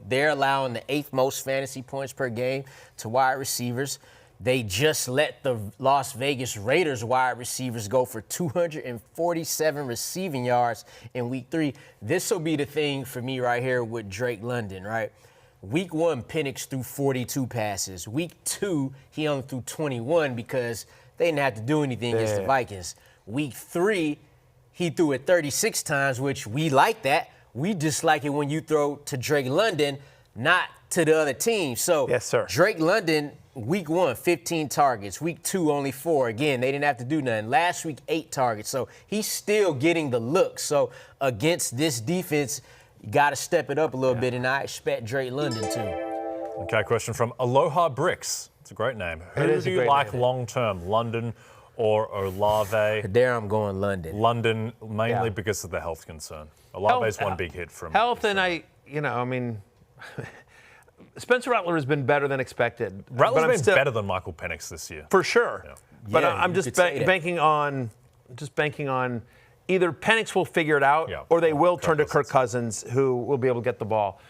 they're allowing the 8th most fantasy points per game to wide receivers. They just let the Las Vegas Raiders wide receivers go for 247 receiving yards in Week 3. This will be the thing for me right here with Drake London, right? Week 1, Penix threw 42 passes. Week 2, he only threw 21 because they didn't have to do anything against the Vikings. Week 3, he threw it 36 times, which we like that. We just like it when you throw to Drake London, not to the other team. So Drake London, Week 1, 15 targets. Week 2, only 4. Again, they didn't have to do nothing. Last week, 8 targets. So he's still getting the look. So against this defense, you got to step it up a little bit, and I expect Drake London to. Okay, question from Aloha Bricks. It's a great name. Who do you like long-term, London or Olave? There I'm going London. London, mainly because of the health concern. Olave's one big hit from health, and Spencer Rattler has been better than expected. Rattler's been better than Michael Penix this year. For sure. But I'm just banking on just banking on either Penix will figure it out or they will turn to Kirk Cousins, who will be able to get the ball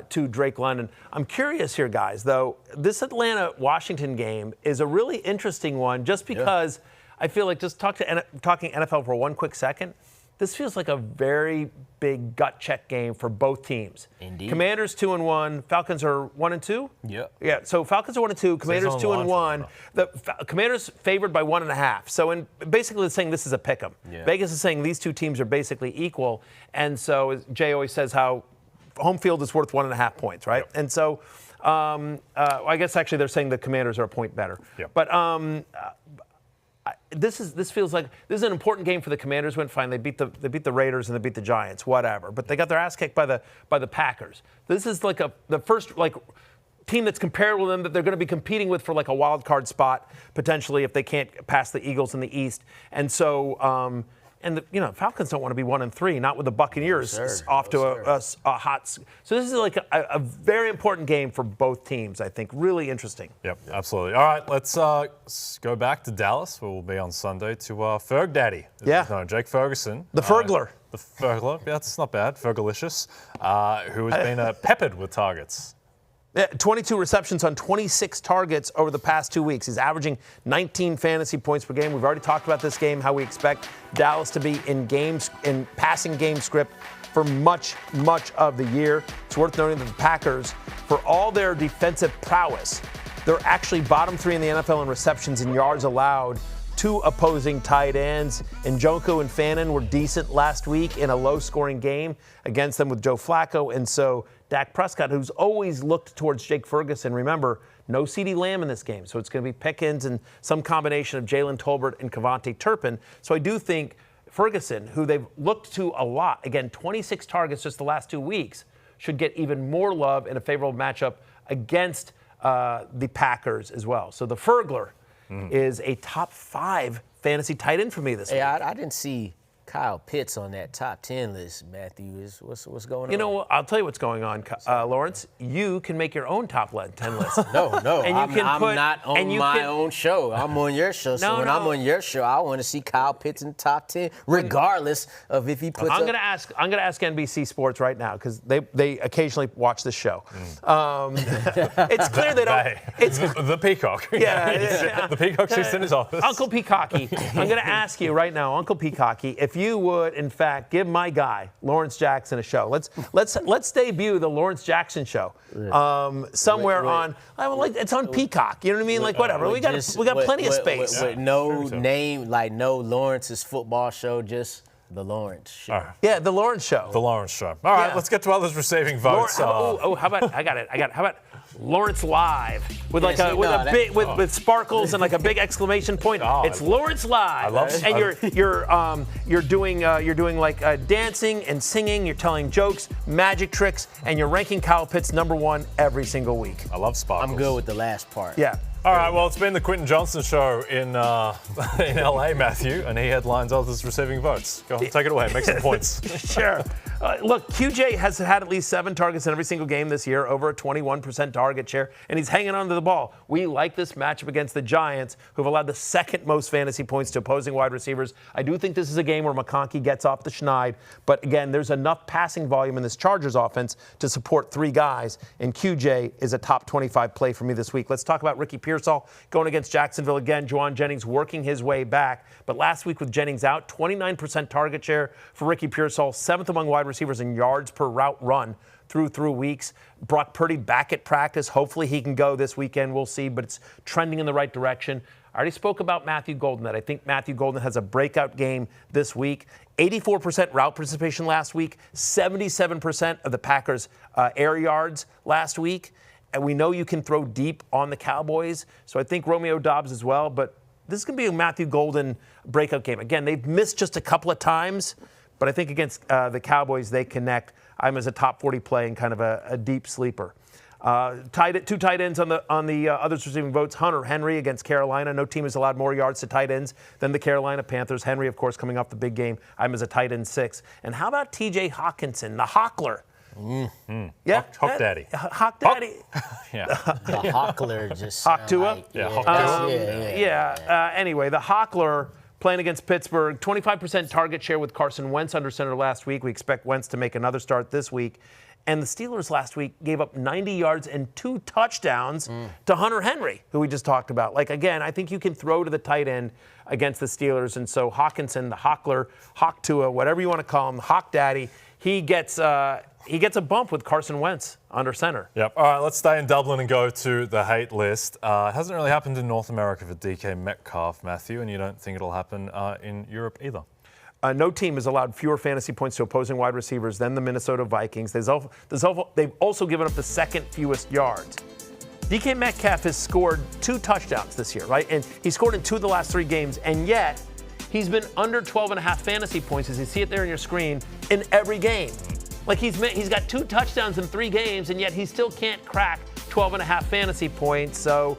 to Drake London. I'm curious here, guys, though. This Atlanta-Washington game is a really interesting one just because I feel like just talking NFL for one quick second, this feels like a very big gut check game for both teams. Indeed. Commanders 2-1. Falcons are 1-2. Yeah. So Falcons are 1-2. Commanders 2-1. The Commanders favored by 1.5. So basically, it's saying this is a pick'em. Yeah. Vegas is saying these two teams are basically equal, and so as Jay always says, how home field is worth 1.5 points, right? Yep. And so I guess actually they're saying the Commanders are a point better. Yep. But this feels like this is an important game for the Commanders. Went fine. They beat the Raiders and they beat the Giants, whatever. But they got their ass kicked by the Packers. This is like the first team that's comparable to them that they're going to be competing with for like a wild card spot potentially if they can't pass the Eagles in the East. And so Falcons don't want to be 1-3, not with the Buccaneers off to a hot. So this is like a very important game for both teams. I think really interesting. Yep, absolutely. All right, let's go back to Dallas, where we'll be on Sunday to Ferg Daddy. No, Jake Ferguson, the Fergler. The Fergler. Yeah, that's not bad. Fergalicious, who has been peppered with targets. Yeah, 22 receptions on 26 targets over the past 2 weeks. He's averaging 19 fantasy points per game. We've already talked about this game, how we expect Dallas to be in passing game script for much of the year. It's worth noting that the Packers, for all their defensive prowess, they're actually bottom 3 in the NFL in receptions and yards allowed to opposing tight ends. Njoku and Fannin were decent last week in a low-scoring game against them with Joe Flacco. And so Dak Prescott, who's always looked towards Jake Ferguson, remember, no CeeDee Lamb in this game. So it's going to be Pickens and some combination of Jalen Tolbert and Kevontae Turpin. So I do think Ferguson, who they've looked to a lot, again, 26 targets just the last 2 weeks, should get even more love in a favorable matchup against the Packers as well. So the Fergler is a top 5 fantasy tight end for me this week. I didn't see Kyle Pitts on that top 10 list, Matthew. What's going on? You know, I'll tell you what's going on, Lawrence. You can make your own top 10 list. No. And I'm not on my own show. I'm on your show. So I'm on your show, I want to see Kyle Pitts in the top 10, regardless of if he puts I'm going to ask NBC Sports right now because they occasionally watch this show. It's clear they don't. It's the Peacock. Yeah. The Peacock's just in his office. Uncle Peacocky. I'm going to ask you right now, Uncle Peacocky, if you would, in fact, give my guy Lawrence Jackson a show. Let's debut the Lawrence Jackson show somewhere on. It's on Peacock. You know what I mean? Like whatever. We got plenty of space. With no name, like no Lawrence's football show, just the Lawrence show. Right. Yeah, the Lawrence show. The Lawrence show. All right, let's get to others receiving votes. How about I got it. How about Lawrence Live with with sparkles and like a big exclamation point. It's Lawrence Live. I love and you're doing like dancing and singing. You're telling jokes, magic tricks, and you're ranking Kyle Pitts #1 every single week. I love sparkles. I'm good with the last part. Yeah. All right, well, it's been the Quentin Johnston show in LA, Matthew, and he headlines others receiving votes. Go on, take it away, make some points. Sure. Look, QJ has had at least 7 targets in every single game this year, over a 21% target share, and he's hanging on to the ball. We like this matchup against the Giants, who've allowed the second most fantasy points to opposing wide receivers. I do think this is a game where McConkey gets off the schneid, but again, there's enough passing volume in this Chargers offense to support 3 guys, and QJ is a top 25 play for me this week. Let's talk about Ricky Pearsall going against Jacksonville again. Juwan Jennings working his way back, but last week with Jennings out, 29% target share for Ricky Pearsall, 7th among wide receivers in yards per route run through weeks. Brock Purdy back at practice. Hopefully he can go this weekend. We'll see, but it's trending in the right direction. I already spoke about Matthew Golden, that I think Matthew Golden has a breakout game this week. 84% route participation last week, 77% of the Packers' air yards last week. And we know you can throw deep on the Cowboys, so I think Romeo Dobbs as well. But this is going to be a Matthew Golden breakout game. Again, they've missed just a couple of times, but I think against the Cowboys they connect. I'm as a top 40 play and kind of a deep sleeper. 2 tight ends on the others receiving votes. Hunter Henry against Carolina. No team has allowed more yards to tight ends than the Carolina Panthers. Henry, of course, coming off the big game. I'm as a tight end 6. And how about TJ Hockenson, the Hockler? Yeah, Hawk Daddy. Hawk Daddy. Yeah. The Hockler just Hawk Tua? like, Yeah, Hawk Tua. Anyway, the Hockler playing against Pittsburgh. 25% target share with Carson Wentz under center last week. We expect Wentz to make another start this week. And the Steelers last week gave up 90 yards and 2 touchdowns to Hunter Henry, who we just talked about. Like, again, I think you can throw to the tight end against the Steelers. And so Hockenson, the Hockler, Hawk Tua, whatever you want to call him, the Hawk Daddy, he gets a bump with Carson Wentz under center. Yep. All right, let's stay in Dublin and go to the hate list. It hasn't really happened in North America for DK Metcalf, Matthew, and you don't think it'll happen in Europe either. No team has allowed fewer fantasy points to opposing wide receivers than the Minnesota Vikings. They've also given up the second fewest yards. DK Metcalf has scored 2 touchdowns this year, right? And he scored in 2 of the last 3 games, and yet he's been under 12.5 fantasy points, as you see it there on your screen, in every game. Like, he's got 2 touchdowns in 3 games, and yet he still can't crack 12.5 fantasy points. So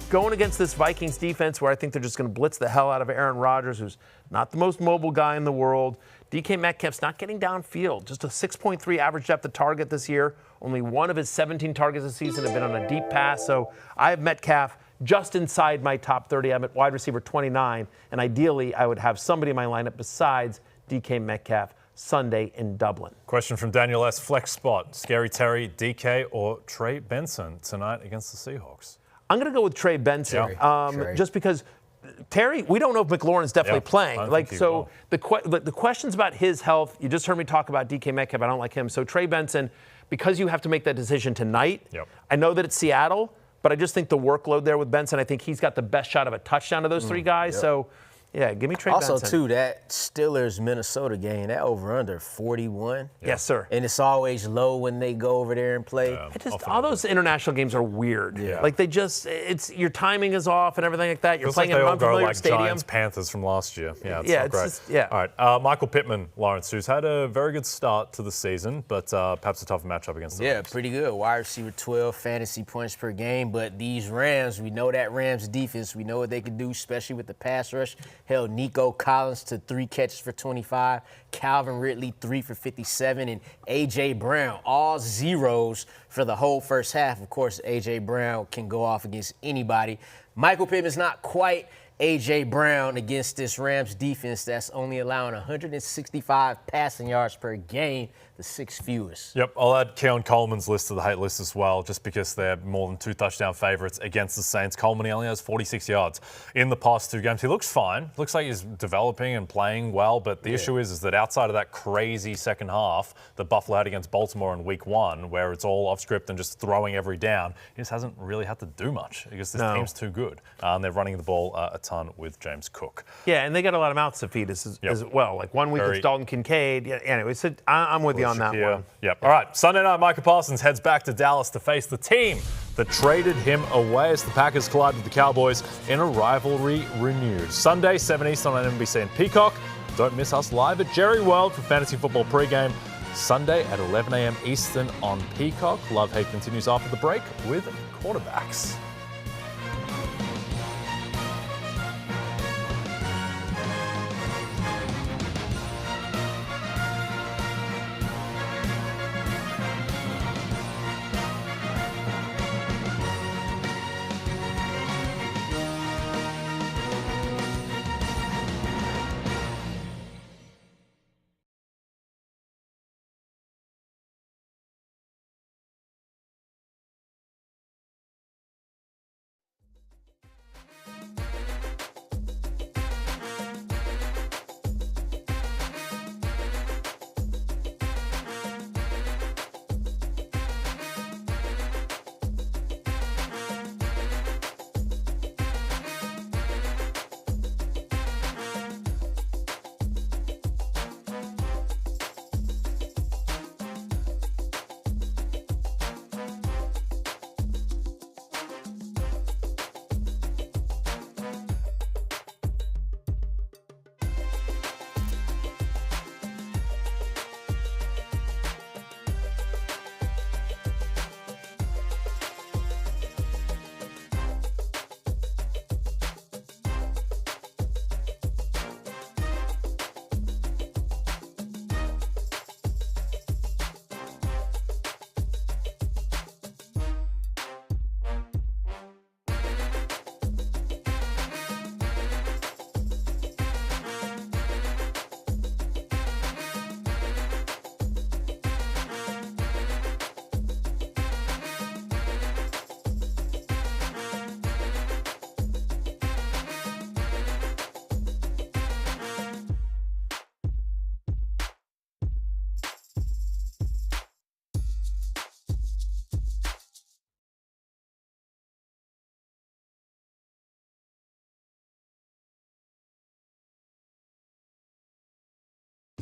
going against this Vikings defense, where I think they're just going to blitz the hell out of Aaron Rodgers, who's not the most mobile guy in the world. DK Metcalf's not getting downfield. Just a 6.3 average depth of target this year. Only 1 of his 17 targets this season have been on a deep pass. So I have Metcalf just inside my top 30. I'm at wide receiver 29. And ideally, I would have somebody in my lineup besides DK Metcalf Sunday in Dublin. Question from Daniel S. Flex spot. Scary Terry, DK, or Trey Benson tonight against the Seahawks? I'm going to go with Trey Benson, just because Terry, we don't know if McLaurin's definitely playing. The questions about his health, you just heard me talk about DK Metcalf. I don't like him. So Trey Benson, because you have to make that decision tonight, I know that it's Seattle, but I just think the workload there with Benson, I think he's got the best shot of a touchdown of those 3 guys. So, yeah, give me Trey Benson. Also, too, that Steelers-Minnesota game, that over-under 41. Yes, sir. And it's always low when they go over there and play. All those international games are weird. Yeah. Like, your timing is off and everything like that. You're playing in an unfamiliar stadium. Giants, Panthers from last year. Yeah, it's great. All right, Michael Pittman, Lawrence, who's had a very good start to the season, but perhaps a tough matchup against the Rams. Pretty good. Wide receiver 12 fantasy points per game, but these Rams, we know that Rams defense, we know what they can do, especially with the pass rush. Hell, Nico Collins to 3 catches for 25, Calvin Ridley 3 for 57, and A.J. Brown, all zeros for the whole first half. Of course, A.J. Brown can go off against anybody. Michael Pittman's not quite A.J. Brown against this Rams defense that's only allowing 165 passing yards per game, the 6th fewest. Yep, I'll add Keon Coleman's list to the hate list as well, just because they're more than 2 touchdown favorites against the Saints. Coleman, he only has 46 yards in the past 2 games. He looks fine. Looks like he's developing and playing well, but the issue is that outside of that crazy second half that Buffalo had against Baltimore in week 1, where it's all off script and just throwing every down, he just hasn't really had to do much because this team's too good. And they're running the ball a ton with James Cook. Yeah, and they got a lot of mouths to feed as well. Like, 1 week it's Dalton Kincaid. Yeah, anyway, so I'm with you on that one. Yep. All right, Sunday night, Micah Parsons heads back to Dallas to face the team that traded him away as the Packers collide with the Cowboys in a rivalry renewed. Sunday, 7 Eastern on NBC and Peacock. Don't miss us live at Jerry World for Fantasy Football pregame. Sunday at 11 a.m. Eastern on Peacock. Love Hate continues after the break with quarterbacks.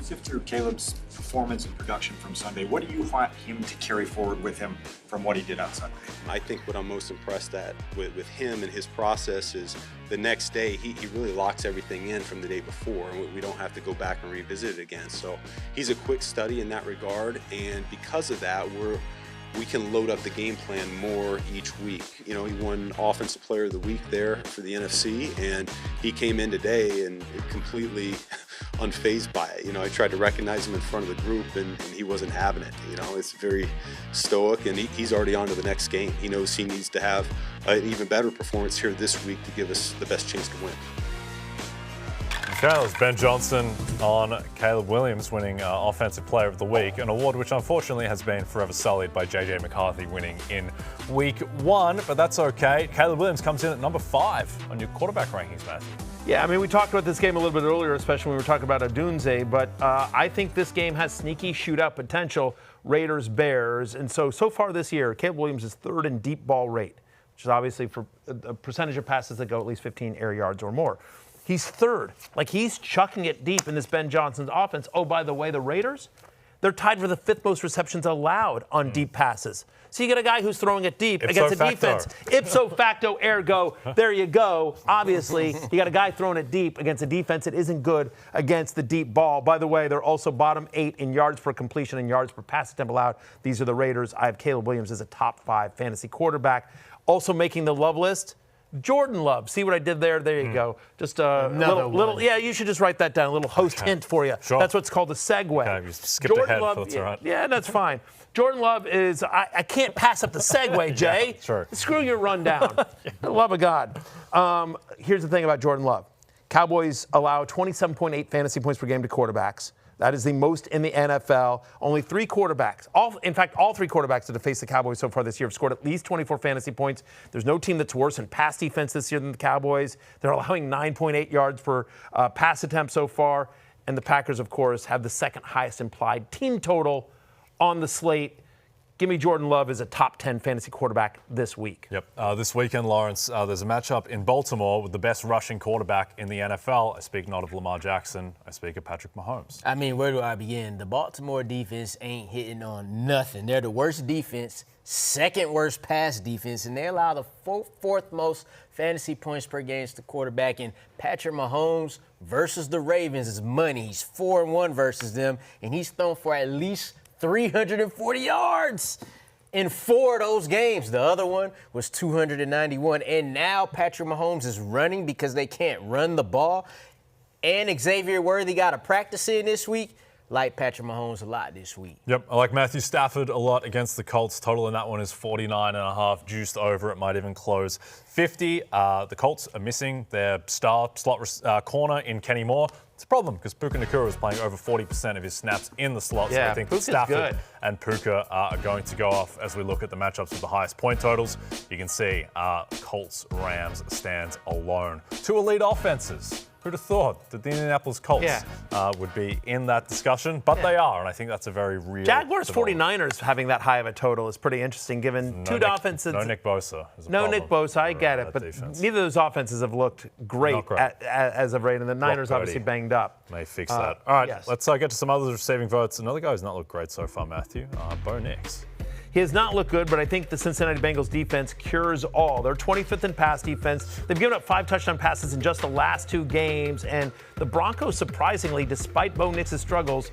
sift through Caleb's performance and production from Sunday, what do you want him to carry forward with him from what he did on Sunday? I think what I'm most impressed at with him and his process is the next day he really locks everything in from the day before, and we don't have to go back and revisit it again. So he's a quick study in that regard, and because of that, we can load up the game plan more each week. You know, he won Offensive Player of the Week there for the NFC, and he came in today and completely unfazed by it. You know, I tried to recognize him in front of the group, and he wasn't having it. You know, it's very stoic, and he's already on to the next game. He knows he needs to have an even better performance here this week to give us the best chance to win. Okay, it was Ben Johnston on Caleb Williams winning Offensive Player of the Week, an award which unfortunately has been forever sullied by J.J. McCarthy winning in Week 1, but that's okay. Caleb Williams comes in at number 5 on your quarterback rankings, Matthew. Yeah, I mean, we talked about this game a little bit earlier, especially when we were talking about Odunze, but I think this game has sneaky shootout potential, Raiders-Bears, and so far this year, Caleb Williams is 3rd in deep ball rate, which is obviously for a percentage of passes that go at least 15 air yards or more. He's 3rd. Like, he's chucking it deep in this Ben Johnson's offense. Oh, by the way, the Raiders, they're tied for the 5th most receptions allowed on deep passes. So you get a guy who's throwing it deep against a defense. Ipso facto, ergo, there you go. Obviously, you got a guy throwing it deep against a defense that isn't good against the deep ball. By the way, they're also bottom 8 in yards per completion and yards per pass attempt allowed. These are the Raiders. I have Caleb Williams as a top 5 fantasy quarterback. Also making the love list, Jordan Love. See what I did there? There you go. Just a little. Yeah, you should just write that down. A little host hint for you. Sure. That's what's called a segue. Okay, you skipped Jordan ahead, Love, but that's all right. Yeah, that's fine. Jordan Love is. I can't pass up the segue, Jay. Yeah, sure. Screw your rundown. For the love of God. Here's the thing about Jordan Love. Cowboys allow 27.8 fantasy points per game to quarterbacks. That is the most in the NFL. Only 3 quarterbacks. All 3 quarterbacks that have faced the Cowboys so far this year have scored at least 24 fantasy points. There's no team that's worse in pass defense this year than the Cowboys. They're allowing 9.8 yards per pass attempt so far. And the Packers, of course, have the 2nd highest implied team total on the slate. Give me Jordan Love as a top 10 fantasy quarterback this week. Yep. This weekend, Lawrence, there's a matchup in Baltimore with the best rushing quarterback in the NFL. I speak not of Lamar Jackson. I speak of Patrick Mahomes. I mean, where do I begin? The Baltimore defense ain't hitting on nothing. They're the worst defense, 2nd worst pass defense, and they allow the 4th most fantasy points per game to quarterback. And Patrick Mahomes versus the Ravens is money. He's 4-1 versus them, and he's thrown for at least 340 yards in 4 of those games. The other one was 291. And now Patrick Mahomes is running because they can't run the ball. And Xavier Worthy got a practice in this week. Like Patrick Mahomes a lot this week. Yep, I like Matthew Stafford a lot against the Colts. Total in that one is 49.5, juiced over. It might even close 50. The Colts are missing their star slot corner in Kenny Moore. It's a problem because Puka Nacua is playing over 40% of his snaps in the slot. Yeah, so I think Puka's Stafford good. and Puka are going to go off as we look at the matchups with the highest point totals. You can see Colts-Rams stands alone. 2 elite offenses. Who'd have thought that the Indianapolis Colts would be in that discussion? But they are, and I think that's a very real Jaguars development. 49ers having that high of a total is pretty interesting given two offenses. No Nick Bosa. No Nick Bosa, I get it. But defense. neither of those offenses have looked great. As of late, and the Niners obviously banged up. May fix that. All right, yes. let's get to some others receiving votes. Another guy who's not looked great so far, Matthew. Bo Nix. He has not looked good, but I think the Cincinnati Bengals defense cures all. They're 25th in pass defense. They've given up 5 touchdown passes in just the last 2 games. And the Broncos, surprisingly, despite Bo Nix's struggles,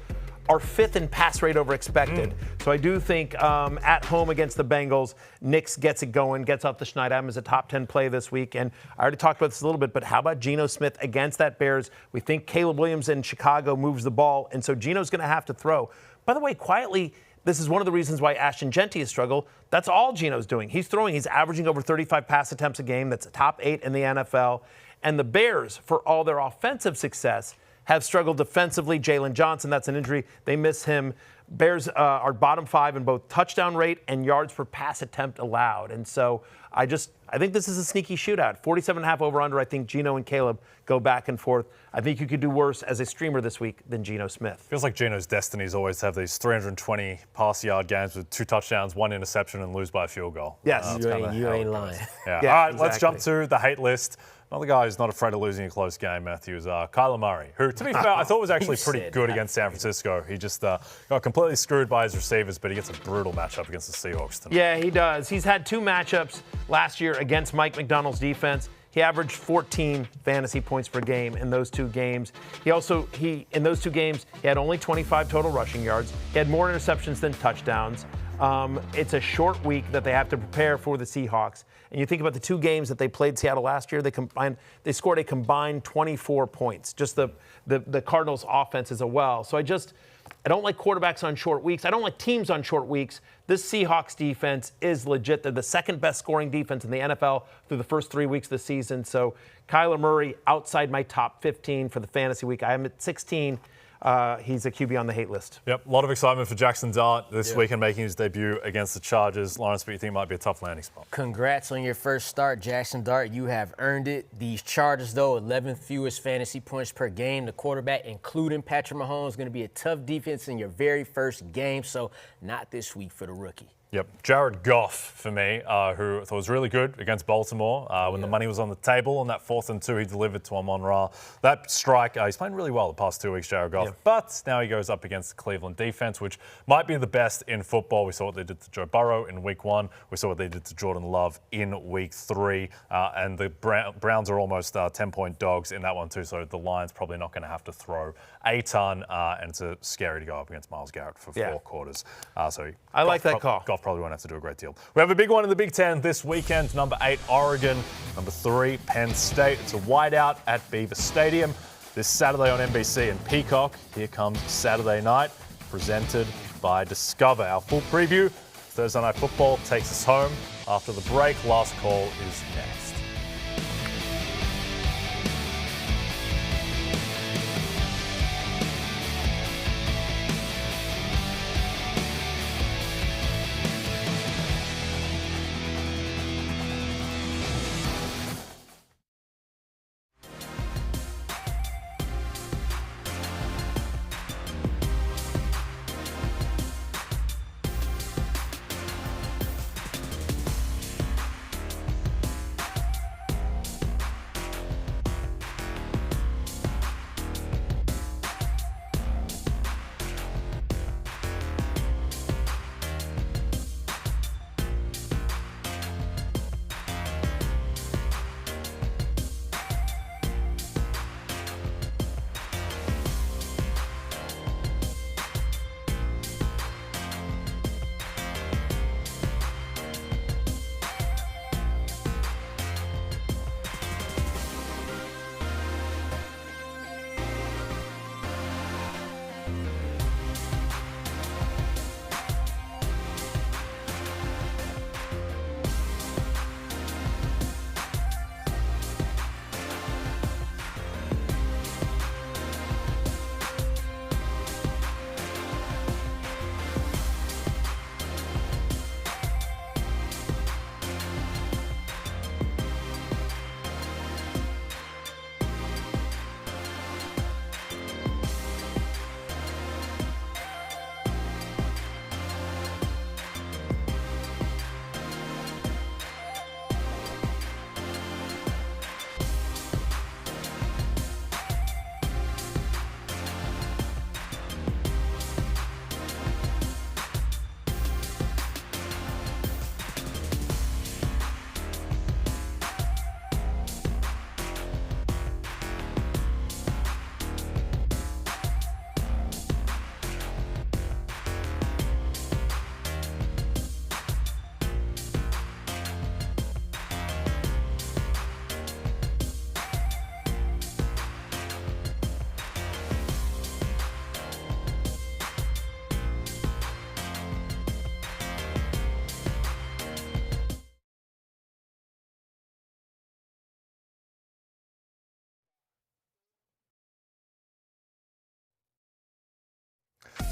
are 5th in pass rate over expected. So I do think at home against the Bengals, Nix gets it going, gets off the schneid. I have him as a top 10 play this week. And I already talked about this a little bit, but how about Geno Smith against that Bears? We think Caleb Williams in Chicago moves the ball, and so Geno's going to have to throw. By the way, quietly, this is one of the reasons why Ashton Genty has struggled. That's all Geno's doing. He's throwing. He's averaging over 35 pass attempts a game. That's a top 8 in the NFL. And the Bears, for all their offensive success, have struggled defensively. Jalen Johnson, that's an injury. They miss him. Bears are bottom 5 in both touchdown rate and yards per pass attempt allowed. And so I think this is a sneaky shootout. 47.5 over-under. I think Geno and Caleb go back and forth. I think you could do worse as a streamer this week than Geno Smith. Feels like Geno's destinies always have these 320 pass yard games with 2 touchdowns, 1 interception, and lose by a field goal. Yes. You ain't lying. Yeah. Yeah, All right, exactly. let's jump to the hate list. Another guy who's not afraid of losing a close game, Matthew, is Kyler Murray, who, to be fair, I thought was actually pretty good against San Francisco. He just got completely screwed by his receivers, but he gets a brutal matchup against the Seahawks tonight. Yeah, he does. He's had 2 matchups last year against Mike McDonald's defense. He averaged 14 fantasy points per game in those 2 games. In those 2 games, he had only 25 total rushing yards. He had more interceptions than touchdowns. It's a short week that they have to prepare for the Seahawks. And you think about the 2 games that they played Seattle last year, they scored a combined 24 points. Just the Cardinals offense as well. So I don't like quarterbacks on short weeks. I don't like teams on short weeks. This Seahawks defense is legit. They're the 2nd best scoring defense in the NFL through the first 3 weeks of the season. So Kyler Murray outside my top 15 for the fantasy week. I am at 16. He's a QB on the hate list. Yep, a lot of excitement for Jaxson Dart this weekend making his debut against the Chargers. Lawrence, but you think it might be a tough landing spot? Congrats on your first start, Jaxson Dart. You have earned it. These Chargers, though, 11th fewest fantasy points per game. The quarterback, including Patrick Mahomes, is going to be a tough defense in your very first game, so not this week for the rookie. Yep, Jared Goff for me, who I thought was really good against Baltimore when the money was on the table. On that 4th and 2, he delivered to Amon-Ra. That strike, he's playing really well the past 2 weeks, Jared Goff. Yeah. But now he goes up against the Cleveland defense, which might be the best in football. We saw what they did to Joe Burrow in week 1. We saw what they did to Jordan Love in week 3. And the Browns are almost 10-point dogs in that one too. So the Lions probably not going to have to throw a ton. And it's scary to go up against Myles Garrett for 4 quarters. I like that call. Goff probably won't have to do a great deal. We have a big one in the Big Ten this weekend. Number 8, Oregon. Number 3, Penn State. It's a whiteout at Beaver Stadium this Saturday on NBC and Peacock. Here comes Saturday night, presented by Discover. Our full preview, Thursday Night Football, takes us home. After the break, last call is next.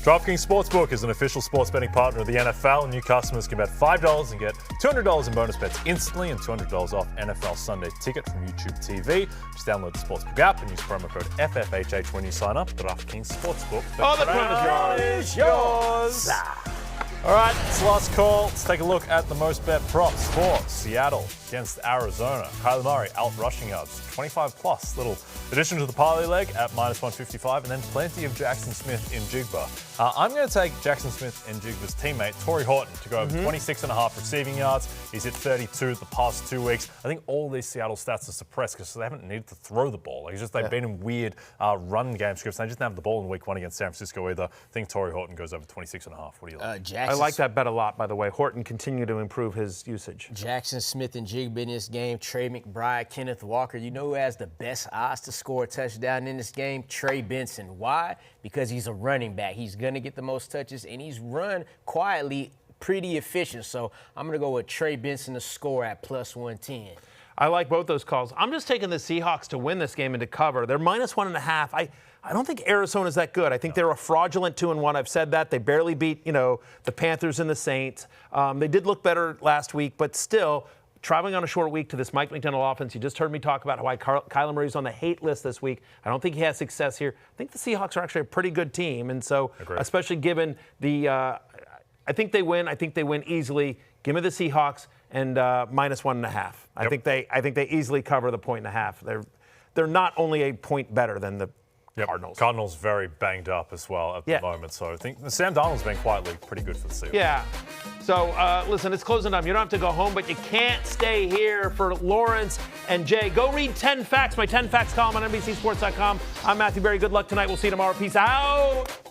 DraftKings Sportsbook is an official sports betting partner of the NFL. New customers can bet $5 and get $200 in bonus bets instantly and $200 off NFL Sunday Ticket from YouTube TV. Just download the Sportsbook app and use promo code FFHH when you sign up. DraftKings Sportsbook. Oh, the crown is yours. All right, it's the last call. Let's take a look at the most bet props for Seattle against Arizona. Kyler Murray out rushing yards, 25 plus. Little addition to the parlay leg at -155, and then plenty of Jaxson Smith in Jigba. I'm going to take Jaxson Smith and Jigba's teammate, Torrey Horton, to go over 26.5 receiving yards. He's hit 32 the past 2 weeks. I think all these Seattle stats are suppressed because they haven't needed to throw the ball. Like, it's just they've been in weird run game scripts. They just didn't have the ball in week 1 against San Francisco either. I think Torrey Horton goes over 26.5. What do you like? I like that bet a lot, by the way. Horton continue to improve his usage. Jaxson Smith and Jigba in this game. Trey McBride, Kenneth Walker. You know who has the best odds to score a touchdown in this game? Trey Benson. Why? Because he's a running back. He's going to get the most touches, and he's run quietly pretty efficient. So I'm going to go with Trey Benson to score at +110. I like both those calls. I'm just taking the Seahawks to win this game and to cover. They're -1.5. I don't think Arizona's that good. I think they're a fraudulent 2-1. I've said that. They barely beat, the Panthers and the Saints. They did look better last week, but still, traveling on a short week to this Mike McDaniel offense, you just heard me talk about how Kyler Murray's on the hate list this week. I don't think he has success here. I think the Seahawks are actually a pretty good team, and so especially given the I think they win. I think they win easily. Give me the Seahawks and -1.5. I think they easily cover the 1.5. They're not only a point better than the Cardinals. Cardinals very banged up as well at the moment. So I think Sam Darnold's been quietly pretty good for the Seahawks. Yeah. So, listen, it's closing time. You don't have to go home, but you can't stay here for Lawrence and Jay. Go read 10 Facts, my 10 Facts column on NBCSports.com. I'm Matthew Berry. Good luck tonight. We'll see you tomorrow. Peace out.